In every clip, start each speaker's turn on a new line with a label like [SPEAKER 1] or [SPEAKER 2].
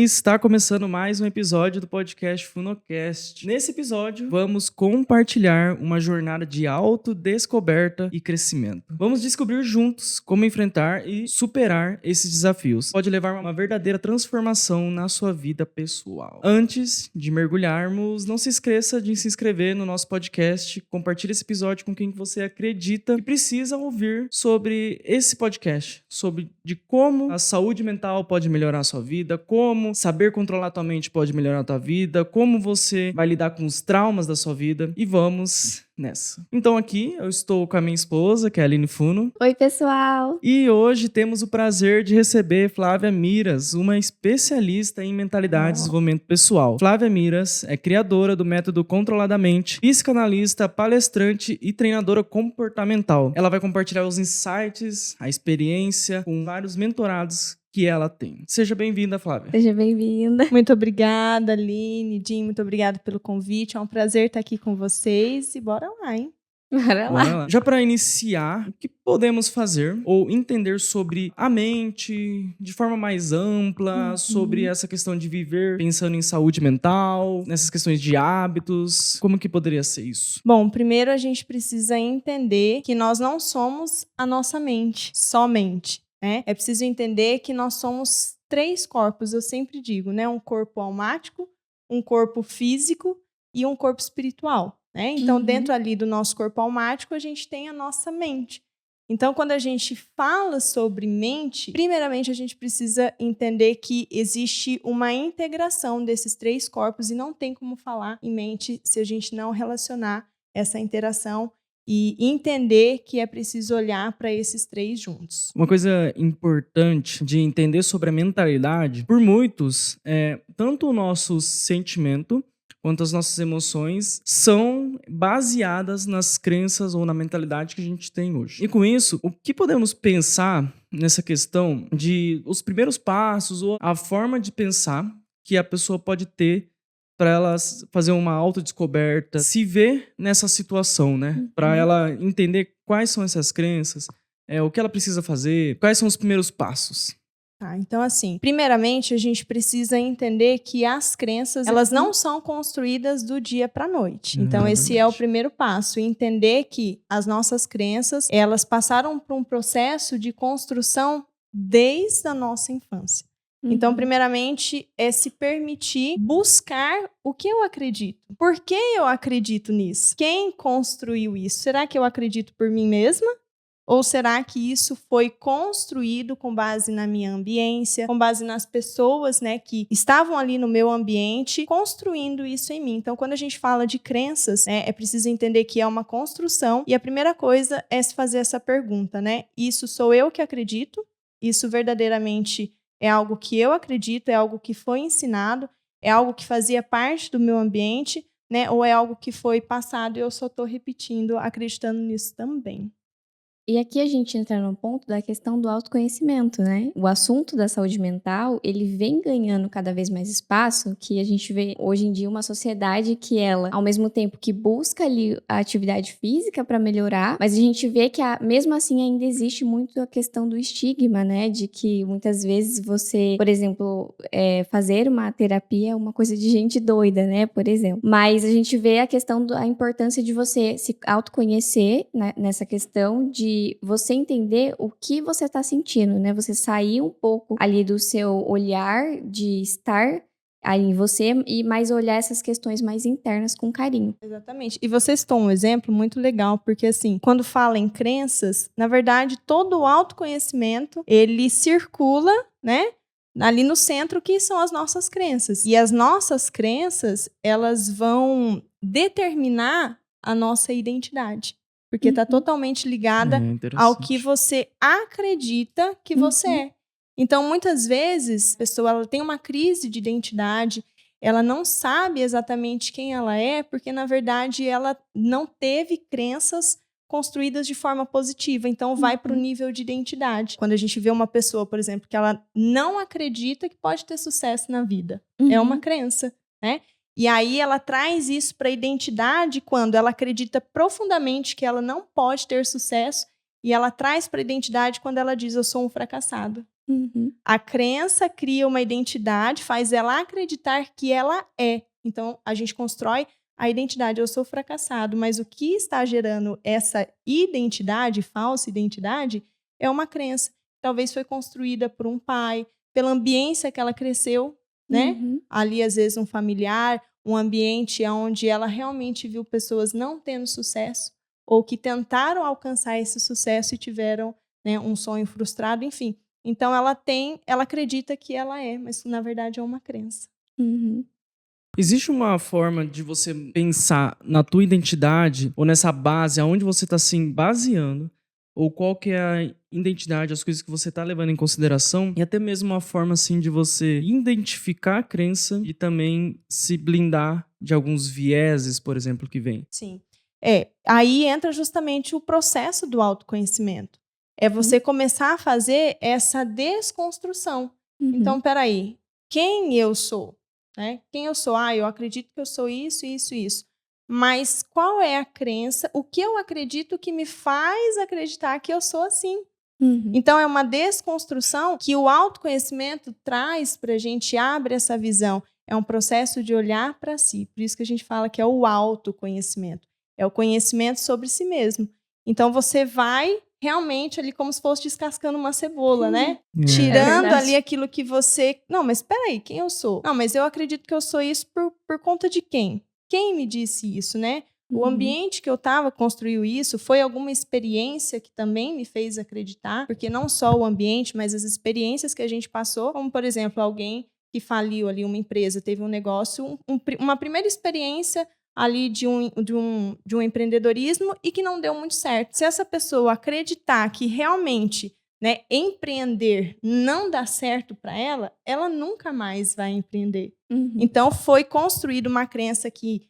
[SPEAKER 1] Está começando mais um episódio do podcast Funocast. Nesse episódio, vamos compartilhar uma jornada de autodescoberta e crescimento. Vamos descobrir juntos como enfrentar e superar esses desafios. Pode levar a uma verdadeira transformação na sua vida pessoal. Antes de mergulharmos, não se esqueça de se inscrever no nosso podcast, compartilhe esse episódio com quem você acredita que precisa ouvir sobre esse podcast, sobre de como a saúde mental pode melhorar a sua vida, como saber controlar a tua mente pode melhorar a tua vida, como você vai lidar com os traumas da sua vida. E vamos nessa. Então aqui eu estou com a minha esposa, que é a Aline Funo.
[SPEAKER 2] Oi, pessoal!
[SPEAKER 1] E hoje temos o prazer de receber Flávia Miras, uma especialista em mentalidade e desenvolvimento pessoal. Flávia Miras é criadora do método Controladamente, psicanalista, palestrante e treinadora comportamental. Ela vai compartilhar os insights, a experiência com vários mentorados que ela tem. Seja bem-vinda, Flávia.
[SPEAKER 2] Seja bem-vinda.
[SPEAKER 3] Muito obrigada, Aline, Jim, muito obrigada pelo convite. É um prazer estar aqui com vocês e bora lá, hein?
[SPEAKER 2] Bora lá.
[SPEAKER 1] Já para iniciar, o que podemos fazer ou entender sobre a mente de forma mais ampla, sobre essa questão de viver pensando em saúde mental, nessas questões de hábitos, como que poderia ser isso?
[SPEAKER 3] Bom, primeiro a gente precisa entender que nós não somos a nossa mente, somente, né? É preciso entender que nós somos 3 corpos, eu sempre digo, né? Um corpo almático, um corpo físico e um corpo espiritual. Né? Então, dentro ali do nosso corpo almático, a gente tem a nossa mente. Então, quando a gente fala sobre mente, primeiramente a gente precisa entender que existe uma integração desses 3 corpos e não tem como falar em mente se a gente não relacionar essa interação e entender que é preciso olhar para esses 3 juntos.
[SPEAKER 1] Uma coisa importante de entender sobre a mentalidade, por muitos, tanto o nosso sentimento quanto as nossas emoções são baseadas nas crenças ou na mentalidade que a gente tem hoje. E com isso, o que podemos pensar nessa questão de os primeiros passos ou a forma de pensar que a pessoa pode ter para ela fazer uma autodescoberta, se ver nessa situação, né? Para ela entender quais são essas crenças, o que ela precisa fazer, quais são os primeiros passos.
[SPEAKER 3] Tá, então assim, primeiramente a gente precisa entender que as crenças, elas não são construídas do dia para a noite. Então esse é o primeiro passo, entender que as nossas crenças, elas passaram por um processo de construção desde a nossa infância. Então, primeiramente, é se permitir buscar o que eu acredito. Por que eu acredito nisso? Quem construiu isso? Será que eu acredito por mim mesma? Ou será que isso foi construído com base na minha ambiência, com base nas pessoas, né, que estavam ali no meu ambiente, construindo isso em mim? Então, quando a gente fala de crenças, né, é preciso entender que é uma construção. E a primeira coisa é se fazer essa pergunta, né? Isso sou eu que acredito? Isso verdadeiramente é algo que eu acredito? É algo que foi ensinado? É algo que fazia parte do meu ambiente? Né? Ou é algo que foi passado e eu só estou repetindo, acreditando nisso também?
[SPEAKER 2] E aqui a gente entra no ponto da questão do autoconhecimento, né? O assunto da saúde mental, ele vem ganhando cada vez mais espaço, que a gente vê hoje em dia uma sociedade que ela, ao mesmo tempo que busca ali a atividade física para melhorar, mas a gente vê que mesmo assim ainda existe muito a questão do estigma, né? De que muitas vezes você, por exemplo, fazer uma terapia é uma coisa de gente doida, né? Por exemplo. Mas a gente vê a questão da importância de você se autoconhecer, né? Nessa questão de você entender o que você está sentindo, né? Você sair um pouco ali do seu olhar de estar aí em você e mais olhar essas questões mais internas com carinho.
[SPEAKER 3] Exatamente. E você citou um exemplo muito legal, porque assim, quando fala em crenças, na verdade, todo o autoconhecimento, ele circula, né? Ali no centro, que são as nossas crenças. E as nossas crenças, elas vão determinar a nossa identidade. Porque está totalmente ligada ao que você acredita que você é. Então, muitas vezes, a pessoa ela tem uma crise de identidade, ela não sabe exatamente quem ela é, porque, na verdade, ela não teve crenças construídas de forma positiva. Então, vai para o nível de identidade. Quando a gente vê uma pessoa, por exemplo, que ela não acredita que pode ter sucesso na vida. É uma crença, né? E aí ela traz isso para a identidade quando ela acredita profundamente que ela não pode ter sucesso, e ela traz para a identidade quando ela diz eu sou um fracassado.
[SPEAKER 2] Uhum.
[SPEAKER 3] A crença cria uma identidade, faz ela acreditar que ela é. Então, a gente constrói a identidade. Eu sou fracassado, mas o que está gerando essa identidade, falsa identidade, é uma crença. Talvez foi construída por um pai, pela ambiência que ela cresceu, né?
[SPEAKER 2] Uhum.
[SPEAKER 3] Ali, às vezes, um familiar, um ambiente onde ela realmente viu pessoas não tendo sucesso ou que tentaram alcançar esse sucesso e tiveram, né, um sonho frustrado, enfim. Então, ela acredita que ela é, mas na verdade é uma crença.
[SPEAKER 2] Uhum.
[SPEAKER 1] Existe uma forma de você pensar na tua identidade ou nessa base, aonde você está se baseando, ou qual que é a identidade, as coisas que você está levando em consideração, e até mesmo uma forma assim de você identificar a crença e também se blindar de alguns vieses, por exemplo, que vem.
[SPEAKER 3] Sim. Aí entra justamente o processo do autoconhecimento. É você começar a fazer essa desconstrução.
[SPEAKER 2] Uhum.
[SPEAKER 3] Então, peraí, quem eu sou? Né? Quem eu sou? Eu acredito que eu sou isso, isso, isso. Mas qual é a crença? O que eu acredito que me faz acreditar que eu sou assim?
[SPEAKER 2] Uhum.
[SPEAKER 3] Então, é uma desconstrução que o autoconhecimento traz para a gente, abre essa visão. É um processo de olhar para si. Por isso que a gente fala que é o autoconhecimento. É o conhecimento sobre si mesmo. Então, você vai realmente ali como se fosse descascando uma cebola, né? Tirando ali aquilo que você... Não, mas espera aí, quem eu sou? Não, mas eu acredito que eu sou isso por conta de quem? Quem me disse isso, né? O ambiente que eu estava construiu isso, foi alguma experiência que também me fez acreditar, porque não só o ambiente, mas as experiências que a gente passou, como, por exemplo, alguém que faliu ali uma empresa, teve um negócio, uma primeira experiência ali de um empreendedorismo e que não deu muito certo. Se essa pessoa acreditar que realmente, né, empreender não dá certo para ela, ela nunca mais vai empreender.
[SPEAKER 2] Uhum.
[SPEAKER 3] Então, foi construída uma crença que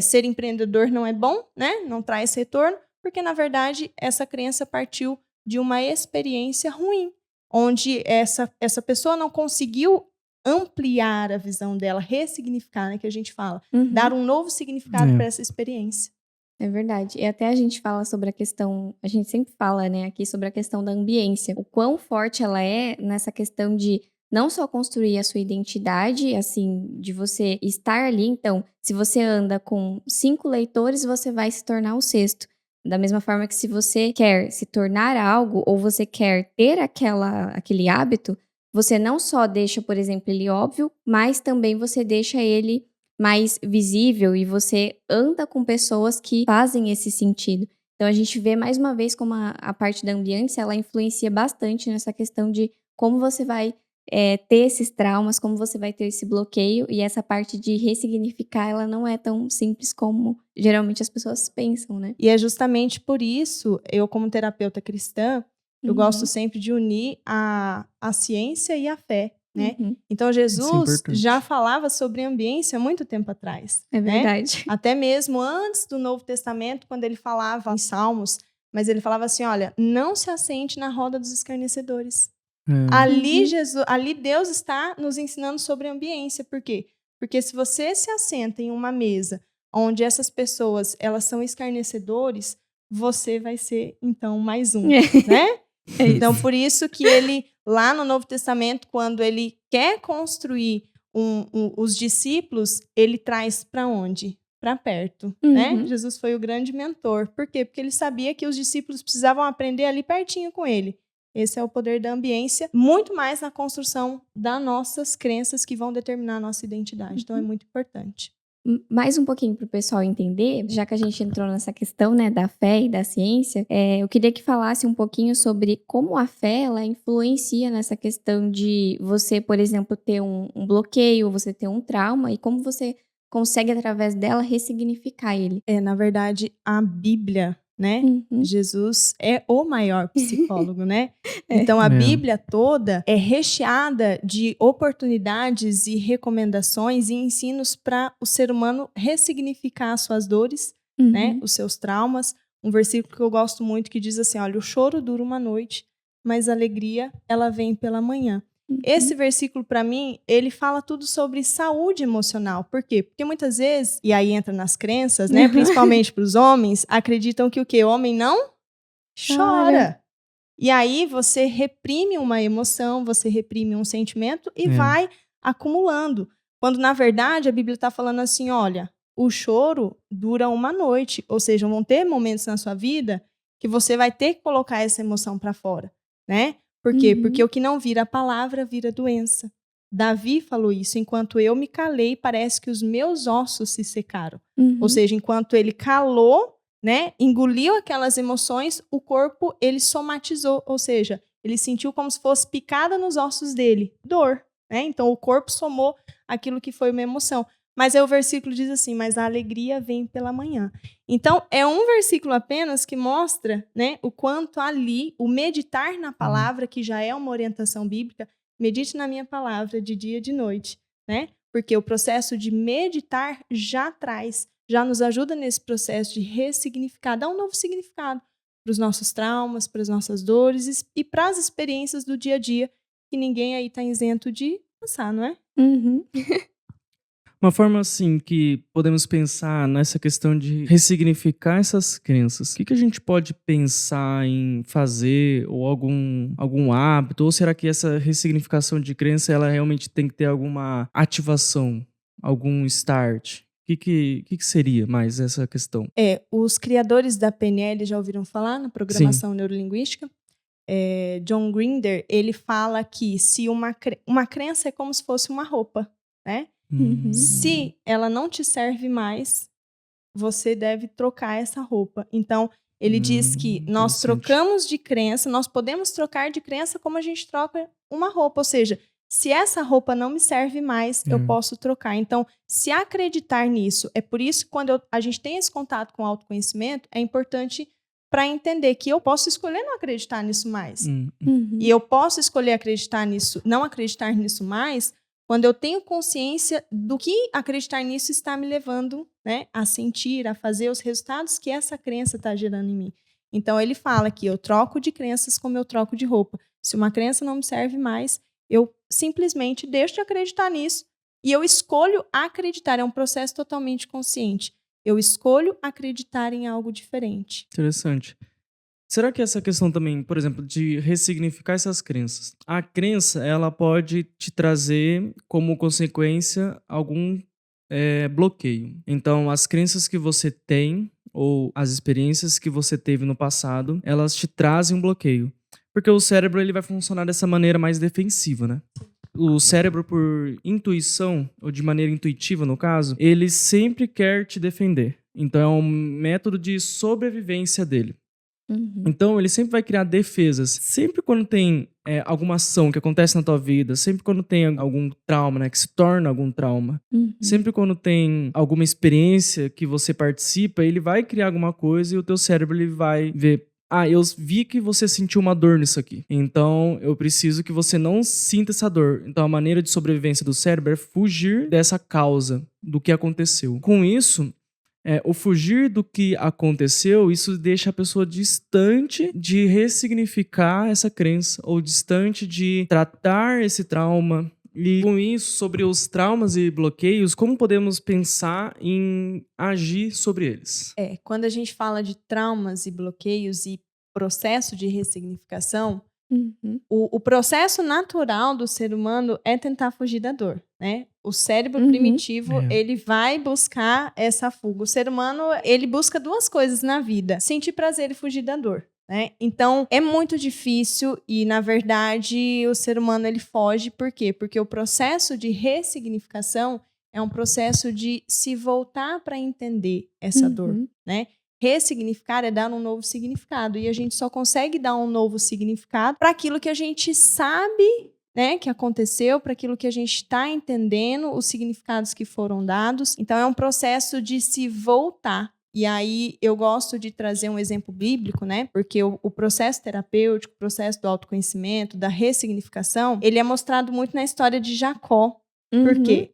[SPEAKER 3] ser empreendedor não é bom, né? Não traz retorno, porque, na verdade, essa crença partiu de uma experiência ruim, onde essa pessoa não conseguiu ampliar a visão dela, ressignificar, né, que a gente fala, dar um novo significado para essa experiência.
[SPEAKER 2] É verdade. E até a gente fala sobre a questão, a gente sempre fala, né, aqui sobre a questão da ambiência, o quão forte ela é nessa questão de não só construir a sua identidade, assim, de você estar ali. Então, se você anda com 5 leitores, você vai se tornar o 6º. Da mesma forma que se você quer se tornar algo, ou você quer ter aquele hábito, você não só deixa, por exemplo, ele óbvio, mas também você deixa ele mais visível e você anda com pessoas que fazem esse sentido. Então, a gente vê mais uma vez como a parte da ambiência, ela influencia bastante nessa questão de como você vai ter esses traumas, como você vai ter esse bloqueio, e essa parte de ressignificar, ela não é tão simples como geralmente as pessoas pensam, né?
[SPEAKER 3] E é justamente por isso, eu como terapeuta cristã, eu gosto sempre de unir a ciência e a fé, né? Então, Jesus já falava sobre ambiência há muito tempo atrás.
[SPEAKER 2] É verdade.
[SPEAKER 3] Né? Até mesmo antes do Novo Testamento, quando ele falava em Salmos, mas ele falava assim, olha, não se assente na roda dos escarnecedores. Ali Deus está nos ensinando sobre ambiência. Por quê? Porque se você se assenta em uma mesa onde essas pessoas elas são escarnecedores, você vai ser, então, mais um, né? Então, por isso que ele, lá no Novo Testamento, quando ele quer construir os discípulos, ele traz para onde? Para perto, né? Jesus foi o grande mentor. Por quê? Porque ele sabia que os discípulos precisavam aprender ali pertinho com ele. Esse é o poder da ambiência, muito mais na construção das nossas crenças que vão determinar a nossa identidade. Então, é muito importante.
[SPEAKER 2] Mais um pouquinho para o pessoal entender, já que a gente entrou nessa questão, né, da fé e da ciência, eu queria que falasse um pouquinho sobre como a fé ela influencia nessa questão de você, por exemplo, ter um bloqueio, você ter um trauma, e como você consegue, através dela, ressignificar ele.
[SPEAKER 3] Na verdade, a Bíblia, né? Jesus é o maior psicólogo, né? Então, a Bíblia toda é recheada de oportunidades e recomendações e ensinos para o ser humano ressignificar as suas dores, né? Os seus traumas. Um versículo que eu gosto muito que diz assim, olha, o choro dura uma noite, mas a alegria, ela vem pela manhã. Esse versículo, para mim, ele fala tudo sobre saúde emocional. Por quê? Porque muitas vezes, e aí entra nas crenças, né, principalmente para os homens, acreditam que o quê? O homem não chora. E aí você reprime uma emoção, você reprime um sentimento e vai acumulando. Quando, na verdade, a Bíblia está falando assim, olha, o choro dura uma noite. Ou seja, vão ter momentos na sua vida que você vai ter que colocar essa emoção para fora, né? Por quê? Porque o que não vira a palavra, vira doença. Davi falou isso, enquanto eu me calei, parece que os meus ossos se secaram. Ou seja, enquanto ele calou, né, engoliu aquelas emoções, o corpo, ele somatizou, ou seja, ele sentiu como se fosse picada nos ossos dele, dor, né? Então, o corpo somou aquilo que foi uma emoção. Mas aí o versículo diz assim, mas a alegria vem pela manhã. Então, é um versículo apenas que mostra, né, o quanto ali, o meditar na palavra, que já é uma orientação bíblica, medite na minha palavra de dia e de noite, né? Porque o processo de meditar já nos ajuda nesse processo de ressignificar, dar um novo significado para os nossos traumas, para as nossas dores e para as experiências do dia a dia, que ninguém aí está isento de passar, não é?
[SPEAKER 1] Uma forma, assim, que podemos pensar nessa questão de ressignificar essas crenças. O que a gente pode pensar em fazer, ou algum hábito? Ou será que essa ressignificação de crença, ela realmente tem que ter alguma ativação, algum start? O que seria mais essa questão?
[SPEAKER 3] Os criadores da PNL já ouviram falar na programação neurolinguística? John Grinder, ele fala que se uma crença é como se fosse uma roupa, né? Se ela não te serve mais, você deve trocar essa roupa. Então, ele diz que nós trocamos de crença, nós podemos trocar de crença como a gente troca uma roupa. Ou seja, se essa roupa não me serve mais, eu posso trocar. Então, se acreditar nisso, é por isso que quando a gente tem esse contato com o autoconhecimento, é importante para entender que eu posso escolher não acreditar nisso mais. E eu posso escolher não acreditar nisso mais, quando eu tenho consciência do que acreditar nisso está me levando, né, a sentir, a fazer os resultados que essa crença está gerando em mim. Então, ele fala que eu troco de crenças como eu troco de roupa. Se uma crença não me serve mais, eu simplesmente deixo de acreditar nisso e eu escolho acreditar. É um processo totalmente consciente. Eu escolho acreditar em algo diferente.
[SPEAKER 1] Interessante. Será que essa questão também, por exemplo, de ressignificar essas crenças? A crença, ela pode te trazer como consequência algum bloqueio. Então, as crenças que você tem ou as experiências que você teve no passado, elas te trazem um bloqueio. Porque o cérebro, ele vai funcionar dessa maneira mais defensiva, né? O cérebro, por intuição, ou de maneira intuitiva no caso, ele sempre quer te defender. Então, é um método de sobrevivência dele. Então, ele sempre vai criar defesas. Sempre quando tem alguma ação que acontece na tua vida, sempre quando tem algum trauma, né, que se torna algum trauma, sempre quando tem alguma experiência que você participa, ele vai criar alguma coisa e o teu cérebro ele vai ver, eu vi que você sentiu uma dor nisso aqui. Então, eu preciso que você não sinta essa dor. Então, a maneira de sobrevivência do cérebro é fugir dessa causa, do que aconteceu. Com isso, o fugir do que aconteceu, isso deixa a pessoa distante de ressignificar essa crença, ou distante de tratar esse trauma. E com isso, sobre os traumas e bloqueios, como podemos pensar em agir sobre eles?
[SPEAKER 3] Quando a gente fala de traumas e bloqueios e processo de ressignificação, o processo natural do ser humano é tentar fugir da dor, né? O cérebro primitivo, ele vai buscar essa fuga. O ser humano, ele busca duas coisas na vida: sentir prazer e fugir da dor, né? Então, é muito difícil e, na verdade, o ser humano, ele foge. Por quê? Porque o processo de ressignificação é um processo de se voltar para entender essa dor, né? Ressignificar é dar um novo significado. E a gente só consegue dar um novo significado para aquilo que a gente sabe, né, que aconteceu, para aquilo que a gente está entendendo, os significados que foram dados. Então, é um processo de se voltar. E aí, eu gosto de trazer um exemplo bíblico, né? Porque o processo terapêutico, o processo do autoconhecimento, da ressignificação, ele é mostrado muito na história de Jacó. Por quê?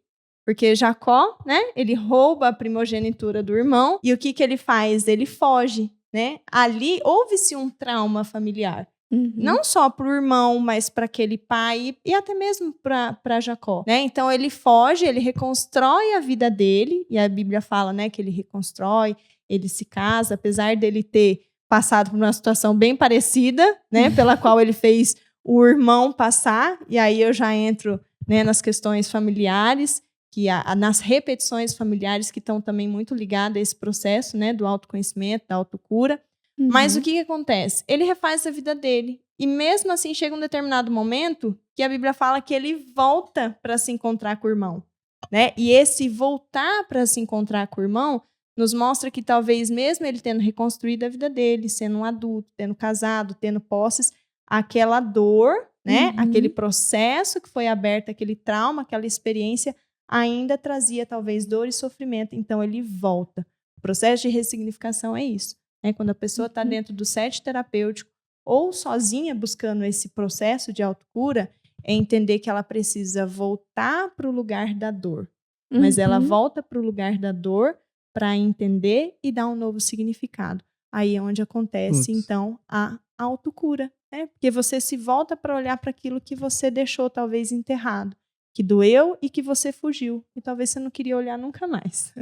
[SPEAKER 3] Porque Jacó, né, ele rouba a primogenitura do irmão e o que ele faz? Ele foge, né? Ali houve-se um trauma familiar. Não só para o irmão, mas para aquele pai e até mesmo para Jacó, né? Então, ele foge, ele reconstrói a vida dele, e a Bíblia fala, né, que ele reconstrói, ele se casa, apesar dele ter passado por uma situação bem parecida, né, pela qual ele fez o irmão passar, e aí eu já entro, né, nas questões familiares, que nas repetições familiares que estão também muito ligadas a esse processo, né, do autoconhecimento, da autocura. Mas o que acontece? Ele refaz a vida dele, e mesmo assim chega um determinado momento que a Bíblia fala que ele volta para se encontrar com o irmão, né? E esse voltar para se encontrar com o irmão nos mostra que talvez mesmo ele tendo reconstruído a vida dele, sendo um adulto, tendo casado, tendo posses, aquela dor, né? Aquele processo que foi aberto, aquele trauma, aquela experiência, ainda trazia talvez dor e sofrimento. Então ele volta. O processo de ressignificação é isso, né? Quando a pessoa está dentro do set terapêutico ou sozinha buscando esse processo de autocura, é entender que ela precisa voltar para o lugar da dor. Mas ela volta para o lugar da dor para entender e dar um novo significado. Aí é onde acontece, então, a autocura, né? Porque você se volta para olhar para aquilo que você deixou talvez enterrado, que doeu e que você fugiu. E talvez você não queria olhar nunca mais.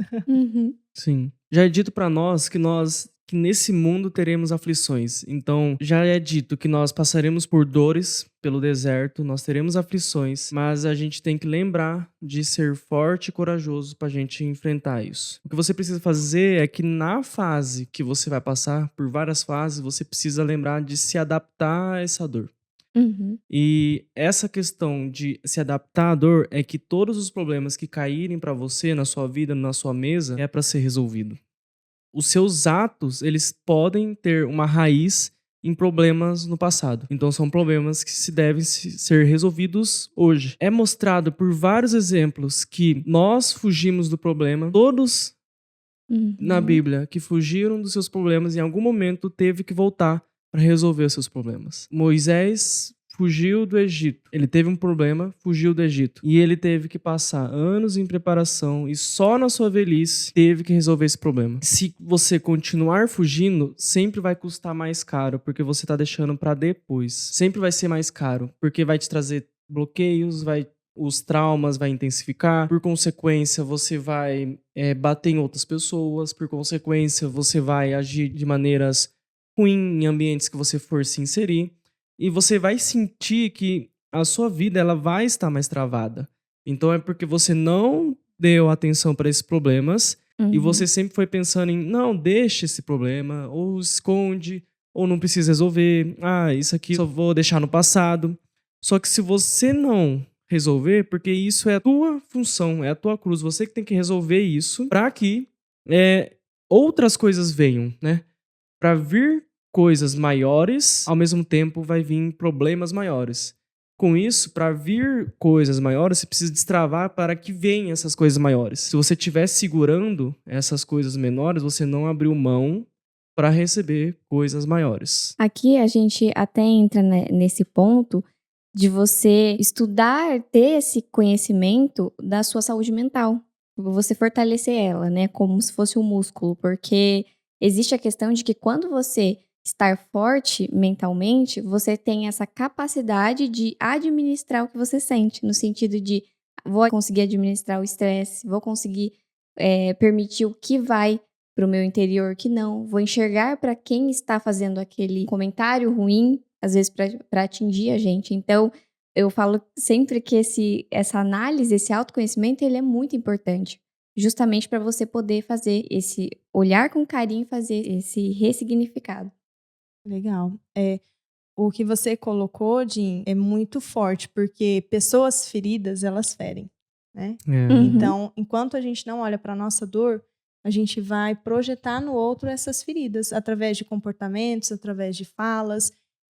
[SPEAKER 1] Sim. Já é dito para nós que nesse mundo teremos aflições. Então, já é dito que nós passaremos por dores pelo deserto, nós teremos aflições, mas a gente tem que lembrar de ser forte e corajoso para a gente enfrentar isso. O que você precisa fazer é que na fase que você vai passar, por várias fases, você precisa lembrar de se adaptar a essa dor. E essa questão de se adaptar à dor é que todos os problemas que caírem para você na sua vida, na sua mesa, é para ser resolvido. Os seus atos, eles podem ter uma raiz em problemas no passado. Então, são problemas que devem ser resolvidos hoje. É mostrado por vários exemplos que nós fugimos do problema. Todos na Bíblia que fugiram dos seus problemas, em algum momento teve que voltar para resolver os seus problemas. Moisés fugiu do Egito. Ele teve um problema, fugiu do Egito. E ele teve que passar anos em preparação e só na sua velhice teve que resolver esse problema. Se você continuar fugindo, sempre vai custar mais caro, porque você está deixando para depois. Sempre vai ser mais caro, porque vai te trazer bloqueios, os traumas vai intensificar, por consequência você vai bater em outras pessoas, por consequência você vai agir de maneiras ruins em ambientes que você for se inserir. E você vai sentir que a sua vida ela vai estar mais travada. Então é porque você não deu atenção para esses problemas e você sempre foi pensando em, não, deixa esse problema, ou esconde, ou não precisa resolver. Ah, isso aqui só vou deixar no passado. Só que se você não resolver, porque isso é a tua função, é a tua cruz, você que tem que resolver isso para que outras coisas venham, né? Para vir coisas maiores, ao mesmo tempo vai vir problemas maiores. Com isso, para vir coisas maiores, você precisa destravar para que venham essas coisas maiores. Se você estiver segurando essas coisas menores, você não abriu mão para receber coisas maiores.
[SPEAKER 2] Aqui a gente até entra nesse ponto de você estudar, ter esse conhecimento da sua saúde mental. Você fortalecer ela, né? Como se fosse um músculo. Porque existe a questão de que quando você estar forte mentalmente, você tem essa capacidade de administrar o que você sente, no sentido de vou conseguir administrar o estresse, vou conseguir permitir o que vai para o meu interior, que não, vou enxergar para quem está fazendo aquele comentário ruim, às vezes para atingir a gente. Então, eu falo sempre que essa análise, esse autoconhecimento, ele é muito importante, justamente para você poder fazer esse olhar com carinho e fazer esse ressignificado.
[SPEAKER 3] Legal. O que você colocou, Jim, é muito forte, porque pessoas feridas, elas ferem, né? Então, enquanto a gente não olha para a nossa dor, a gente vai projetar no outro essas feridas, através de comportamentos, através de falas.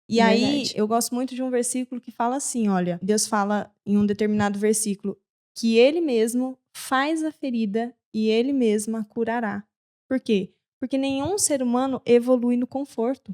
[SPEAKER 3] E aí, eu gosto muito de um versículo que fala assim, olha, Deus fala em um determinado versículo, que Ele mesmo faz a ferida e Ele mesmo a curará. Por quê? Porque nenhum ser humano evolui no conforto.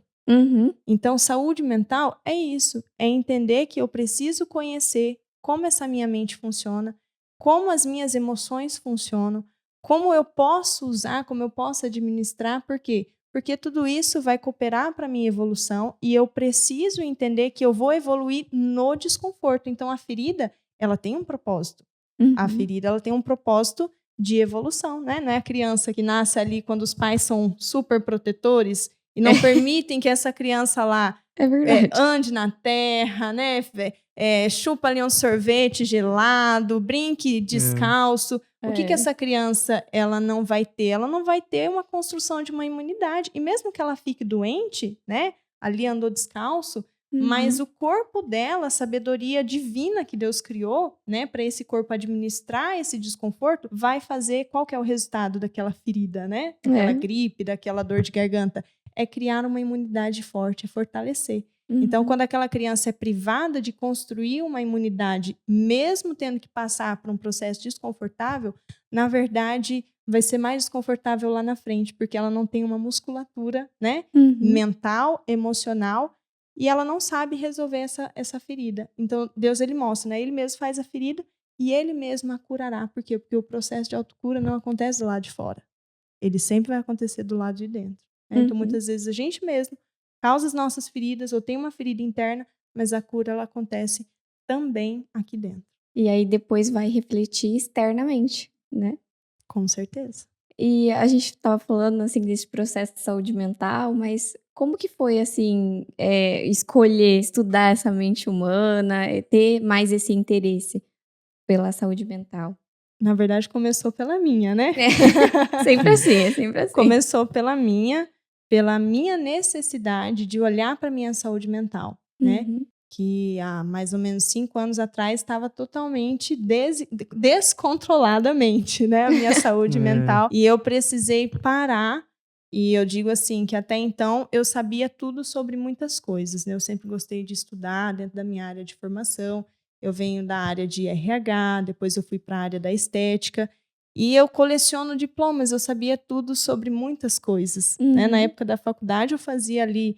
[SPEAKER 3] Então, saúde mental é isso, é entender que eu preciso conhecer como essa minha mente funciona, como as minhas emoções funcionam, como eu posso usar, como eu posso administrar, por quê? Porque tudo isso vai cooperar para a minha evolução e eu preciso entender que eu vou evoluir no desconforto. Então, a ferida, ela tem um propósito. A ferida, ela tem um propósito de evolução, né? Não é a criança que nasce ali quando os pais são super protetores e não permitem que essa criança lá
[SPEAKER 2] É verdade.
[SPEAKER 3] ande na terra, né? Chupa ali um sorvete gelado, brinque descalço. O que essa criança ela não vai ter? Ela não vai ter uma construção de uma imunidade. E mesmo que ela fique doente, né? Ali andou descalço, mas o corpo dela, a sabedoria divina que Deus criou, né, para esse corpo administrar esse desconforto, vai fazer qual que é o resultado daquela ferida, né? Daquela gripe, daquela dor de garganta. É criar uma imunidade forte, é fortalecer. Então, quando aquela criança é privada de construir uma imunidade, mesmo tendo que passar por um processo desconfortável, na verdade, vai ser mais desconfortável lá na frente, porque ela não tem uma musculatura, né, mental, emocional, e ela não sabe resolver essa ferida. Então, Deus, ele mostra, né? Ele mesmo faz a ferida e ele mesmo a curará. Por quê? Porque o processo de autocura não acontece do lado de fora. Ele sempre vai acontecer do lado de dentro. Né? Então, muitas vezes, a gente mesmo causa as nossas feridas ou tem uma ferida interna, mas a cura, ela acontece também aqui dentro.
[SPEAKER 2] E aí, depois vai refletir externamente, né?
[SPEAKER 3] Com certeza.
[SPEAKER 2] E a gente estava falando, assim, desse processo de saúde mental, mas como que foi, assim, escolher estudar essa mente humana, ter mais esse interesse pela saúde mental?
[SPEAKER 3] Na verdade, começou pela minha, né?
[SPEAKER 2] Sempre assim, sempre assim.
[SPEAKER 3] Começou pela minha necessidade de olhar para a minha saúde mental, né? Que há mais ou menos 5 anos atrás estava totalmente descontroladamente, né? A minha saúde mental. E eu precisei parar. E eu digo assim, que até então eu sabia tudo sobre muitas coisas, né? Eu sempre gostei de estudar dentro da minha área de formação. Eu venho da área de RH, depois eu fui para a área da estética. E eu coleciono diplomas, eu sabia tudo sobre muitas coisas. Né? Na época da faculdade eu fazia ali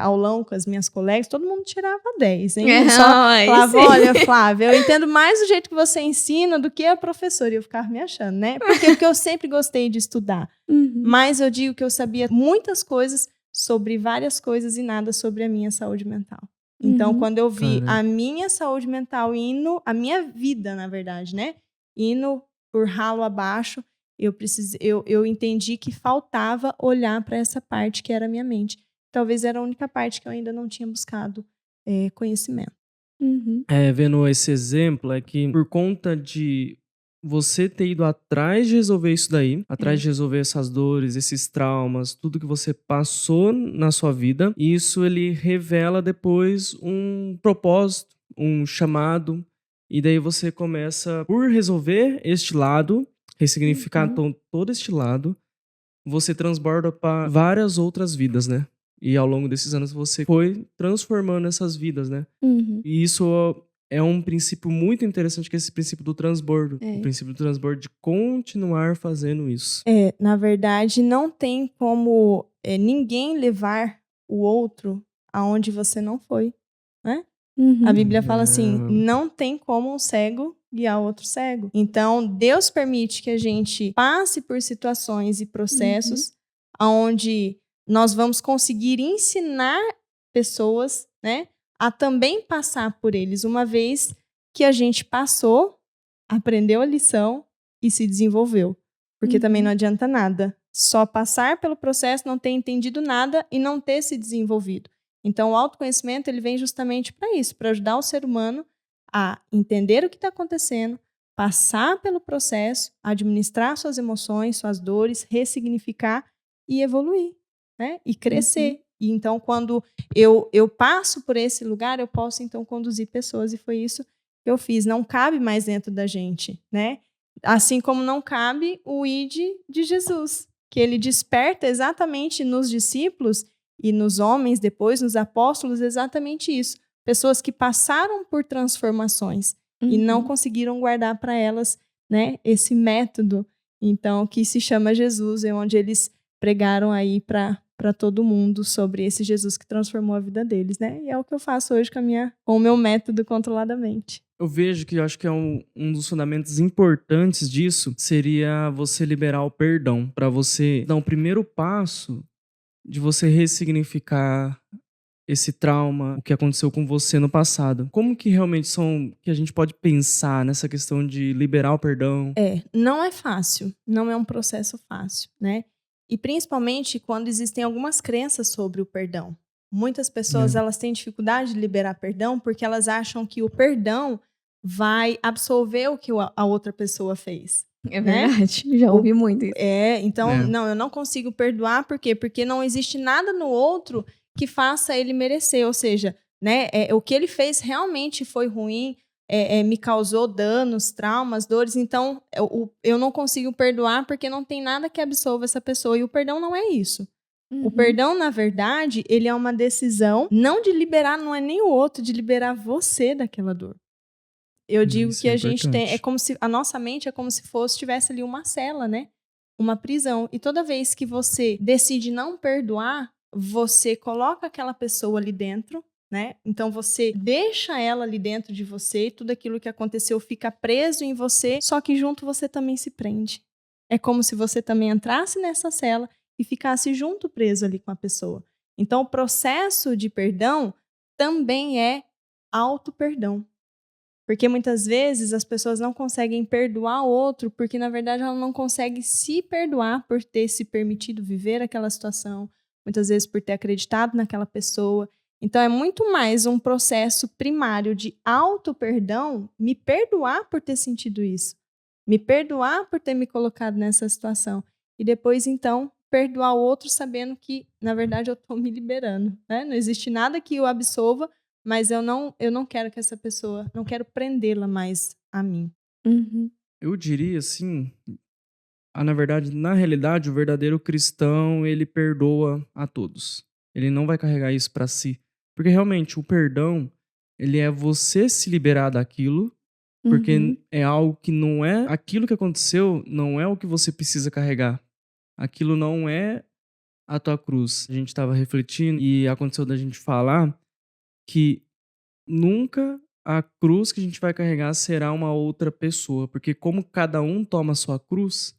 [SPEAKER 3] aulão com as minhas colegas, todo mundo tirava 10, hein? Eu só falava, olha, Flávia, eu entendo mais do jeito que você ensina do que a professora. E eu ficava me achando, né? Porque eu sempre gostei de estudar. Mas eu digo que eu sabia muitas coisas sobre várias coisas e nada sobre a minha saúde mental. Então, quando eu vi a minha saúde mental a minha vida, na verdade, né? Indo por ralo abaixo, eu entendi que faltava olhar para essa parte que era a minha mente. Talvez era a única parte que eu ainda não tinha buscado conhecimento.
[SPEAKER 1] Vendo esse exemplo, é que por conta de você ter ido atrás de resolver isso daí, atrás de resolver essas dores, esses traumas, tudo que você passou na sua vida, isso ele revela depois um propósito, um chamado, e daí você começa, por resolver este lado, ressignificar todo este lado, você transborda para várias outras vidas, né? E ao longo desses anos você foi transformando essas vidas, né? E isso é um princípio muito interessante, que é esse princípio do transbordo. O princípio do transbordo de continuar fazendo isso.
[SPEAKER 3] Na verdade, não tem como ninguém levar o outro aonde você não foi, né? A Bíblia fala assim, não tem como um cego guiar outro cego. Então, Deus permite que a gente passe por situações e processos onde nós vamos conseguir ensinar pessoas, né, a também passar por eles, uma vez que a gente passou, aprendeu a lição e se desenvolveu. Porque também não adianta nada só passar pelo processo, não ter entendido nada e não ter se desenvolvido. Então, o autoconhecimento ele vem justamente para isso, para ajudar o ser humano a entender o que está acontecendo, passar pelo processo, administrar suas emoções, suas dores, ressignificar e evoluir, né? E crescer. E então, quando eu passo por esse lugar, eu posso, então, conduzir pessoas. E foi isso que eu fiz. Não cabe mais dentro da gente, né? Assim como não cabe o ID de Jesus, que ele desperta exatamente nos discípulos e nos homens, depois nos apóstolos, exatamente isso. Pessoas que passaram por transformações e não conseguiram guardar para elas, né, esse método, então, que se chama Jesus, é onde eles pregaram aí para todo mundo sobre esse Jesus que transformou a vida deles, né? E é o que eu faço hoje com o meu método controladamente.
[SPEAKER 1] Eu vejo que eu acho que é um dos fundamentos importantes disso seria você liberar o perdão, para você dar o primeiro passo de você ressignificar esse trauma, o que aconteceu com você no passado. Como que realmente que a gente pode pensar nessa questão de liberar o perdão?
[SPEAKER 3] Não é fácil, não é um processo fácil, né? E principalmente quando existem algumas crenças sobre o perdão. Muitas pessoas elas têm dificuldade de liberar perdão porque elas acham que o perdão vai absolver o que a outra pessoa fez.
[SPEAKER 2] É verdade, já ouvi muito isso.
[SPEAKER 3] Então, não, eu não consigo perdoar, por quê? Porque não existe nada no outro que faça ele merecer, ou seja, né, o que ele fez realmente foi ruim, me causou danos, traumas, dores, então eu não consigo perdoar porque não tem nada que absolva essa pessoa, e o perdão não é isso. O perdão, na verdade, ele é uma decisão, não de liberar, não é nem o outro, de liberar você daquela dor. Eu digo que a gente tem, é como se a nossa mente é como se tivesse ali uma cela, né? Uma prisão. E toda vez que você decide não perdoar, você coloca aquela pessoa ali dentro, né? Então você deixa ela ali dentro de você, e tudo aquilo que aconteceu fica preso em você, só que junto você também se prende. É como se você também entrasse nessa cela e ficasse junto preso ali com a pessoa. Então o processo de perdão também é auto-perdão. Porque muitas vezes as pessoas não conseguem perdoar o outro porque, na verdade, ela não consegue se perdoar por ter se permitido viver aquela situação, muitas vezes por ter acreditado naquela pessoa. Então, é muito mais um processo primário de auto-perdão, me perdoar por ter sentido isso, me perdoar por ter me colocado nessa situação. E depois, então, perdoar o outro sabendo que, na verdade, eu estou me liberando. Né? Não existe nada que o absolva, mas eu não quero que essa pessoa, não quero prendê-la mais a mim.
[SPEAKER 1] Eu diria assim, na verdade, na realidade, o verdadeiro cristão, ele perdoa a todos. Ele não vai carregar isso pra si. Porque realmente, o perdão, ele é você se liberar daquilo, porque é algo que não é, aquilo que aconteceu não é o que você precisa carregar. Aquilo não é a tua cruz. A gente estava refletindo e aconteceu da gente falar que nunca a cruz que a gente vai carregar será uma outra pessoa, porque como cada um toma a sua cruz,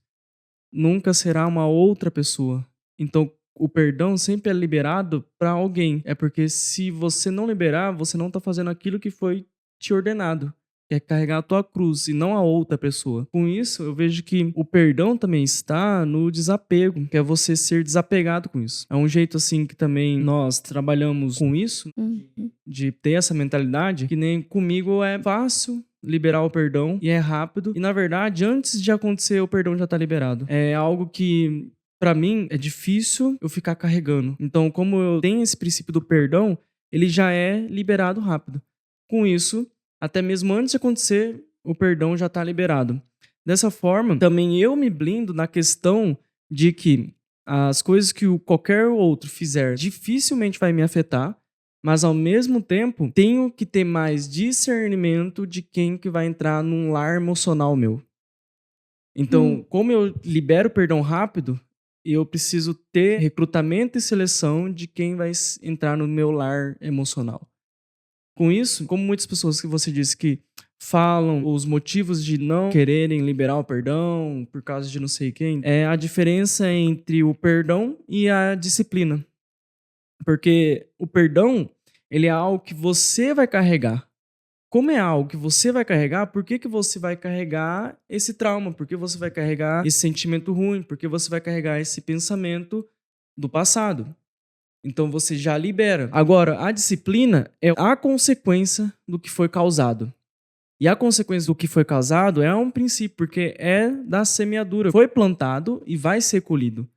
[SPEAKER 1] nunca será uma outra pessoa. Então, o perdão sempre é liberado para alguém. É porque se você não liberar, você não está fazendo aquilo que foi te ordenado, que é carregar a tua cruz e não a outra pessoa. Com isso, eu vejo que o perdão também está no desapego, que é você ser desapegado com isso. É um jeito assim que também nós trabalhamos com isso, de ter essa mentalidade, que nem comigo é fácil liberar o perdão e é rápido. E na verdade, antes de acontecer, o perdão já tá liberado. É algo que, pra mim, é difícil eu ficar carregando. Então, como eu tenho esse princípio do perdão, ele já é liberado rápido. Com isso, até mesmo antes de acontecer, o perdão já tá liberado. Dessa forma, também eu me blindo na questão de que as coisas que qualquer outro fizer dificilmente vai me afetar, mas ao mesmo tempo tenho que ter mais discernimento de quem que vai entrar num lar emocional meu. Então, como eu libero perdão rápido, eu preciso ter recrutamento e seleção de quem vai entrar no meu lar emocional. Com isso, como muitas pessoas que você disse que falam os motivos de não quererem liberar o perdão por causa de não sei quem, é a diferença entre o perdão e a disciplina. Porque o perdão, ele é algo que você vai carregar. Como é algo que você vai carregar, por que você vai carregar esse trauma? Por que você vai carregar esse sentimento ruim? Por que você vai carregar esse pensamento do passado? Então você já libera. Agora, a disciplina é a consequência do que foi causado. E a consequência do que foi causado é um princípio, porque é da semeadura. Foi plantado e vai ser colhido.